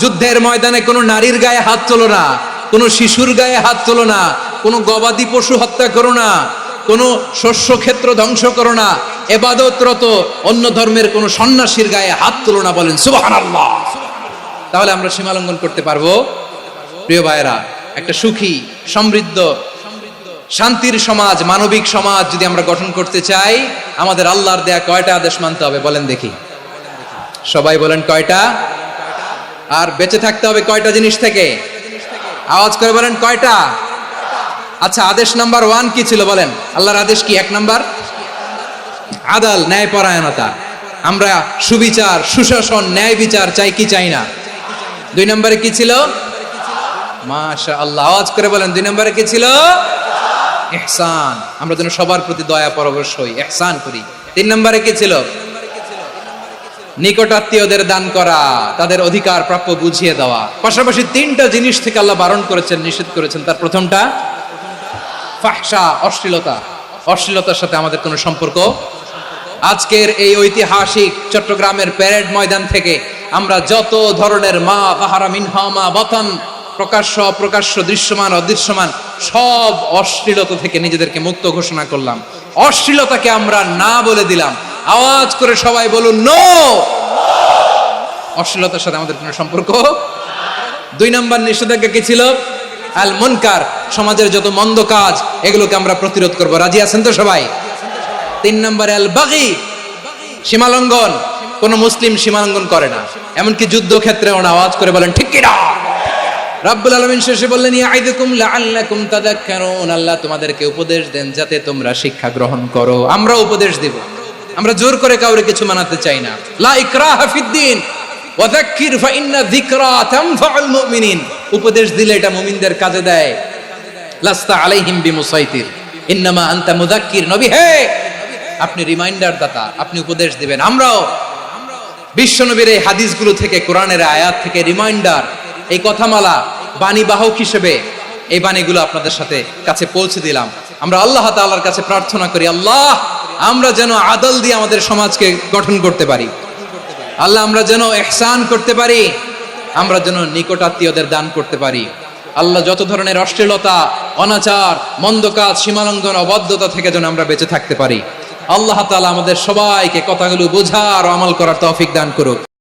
যুদ্ধের ময়দানে কোনো নারীর গায়ে হাত তোলো না, কোনো শিশুর গায়ে হাত তোলো না, কোনো গবাদি পশু হত্যা করো না, কোনো শস্য ক্ষেত্র ধ্বংস করো না, ইবাদতরত অন্য ধর্মের কোনো সন্ন্যাসীর গায়ে হাত তোলো না। বলেন সুবহানাল্লাহ। তাহলে আমরা সীমা লঙ্ঘন করতে পারবো। প্রিয় ভাইরা, একটা সুখী, সমৃদ্ধ, শান্তির সমাজ, মানবিক সমাজ যদি আমরা গঠন করতে চাই, আমাদের আল্লাহর দেয়া কয়টা আদেশ মানতে হবে বলেন দেখি? সবাই বলেন কয়টা? আর বেঁচে থাকতে হবে কয়টা জিনিস থেকে? আওয়াজ করে বলেন কয়টা? আচ্ছা, আদেশ নাম্বার 1 কি ছিল বলেন? আল্লাহর আদেশ কি? 1 নাম্বার আদাল, ন্যায়পরায়ণতা। আমরা সুবিচার, সুশাসন, ন্যায় বিচার চাই কি চাই না? 2 নম্বরে কি ছিল? মাশাআল্লাহ, আওয়াজ করে বলেন 2 নম্বরে কি ছিল? ইহসান, আমরা যেন সবার প্রতি দয়া পরবশ হই, ইহসান করি। 3 নম্বরে কি ছিল? নিকটাত্মীয়দের দান করা, তাদের অধিকার প্রাপ্য বুঝিয়ে দেওয়া। পাশাপাশি 3টা জিনিস থেকে আল্লাহ বারণ করেছেন, নিষেধ করেছেন। তার প্রথমটা ফাহশা, অশ্লীলতা। অশ্লীলতার সাথে আমাদের কোনো সম্পর্ক। আজকের এই ঐতিহাসিক চট্টগ্রামের প্যারেড ময়দান থেকে আমরা যত ধরনের মা তাহারা মিনহা মা বাতান, প্রকাশ্য অপ্রকাশ্য, দৃশ্যমান অদৃশ্যমান, সব অশ্লীলতা থেকে নিজেদেরকে মুক্ত ঘোষণা করলাম। অশ্লীলতাকে আমরা না বলে দিলাম। আওয়াজ করে সবাই বলুন নো। অশ্লীলতার সাথে আমাদের কোনো সম্পর্ক। 2 নম্বর নিষেধাজ্ঞা কি ছিল? আল মুনকার, সমাজের যত মন্দ কাজ এগুলোকে আমরা প্রতিরোধ করব। রাজি আছেন তো সবাই? 3 নম্বরে আল বাগি, সীমালঙ্ঘন। কোন মুসলিম সীমালঙ্ঘন করে না, এমনকি যুদ্ধক্ষেত্রেও না। আওয়াজ করে বলেন ঠিক কিনা? রাব্বুল আলামিন শেষে বললেন ইয়াইদুকুম লাআল্লাকুম তাযাক্কারুন, আল্লাহ তোমাদেরকে উপদেশ দেন যাতে তোমরা শিক্ষা গ্রহণ করো। আমরা উপদেশ দেব, আমরা জোর করে কাউরে কিছু মানাতে চাই না। লা ইকরাহা ফিদ্দিন ওয়া যাক্কির ফাইন্না যিকরা তানফাউল মুমিনিন। উপদেশ দিলে এটা মুমিনদের কাজে দেয়। লাস্তা আলাইহিম বিমুসাইতির ইন্নামা আনতা মুযাক্কির। নবী হে, আপনি রিমাইন্ডার দাতা, আপনি উপদেশ দিবেন। আমরাও বিশ্বনবীর এই হাদিসগুলো থেকে, কোরআনের আয়াত থেকে রিমাইন্ডার, এই কথামালা, বাণী বাহক হিসেবে এই বাণীগুলো আপনাদের সাথে কাছে পৌঁছে দিলাম। আমরা আল্লাহ তাআলার কাছে প্রার্থনা করি, আল্লাহ আমরা যেন আদল দিয়ে আমাদের সমাজকে গঠন করতে পারি। আল্লাহ আমরা যেন ইহসান করতে পারি, আমরা যেন নিকটাত্মীয়দের দান করতে পারি। আল্লাহ যত ধরনের অশ্লীলতা, অনাচার, মন্দ কাজ, সীমালঙ্ঘন, অবাধ্যতা থেকে যেন আমরা বেঁচে থাকতে পারি। আল্লাহ তাআলা আমাদের সবাইকে কথাগুলো বোঝার ও আমল করার তৌফিক দান করুক।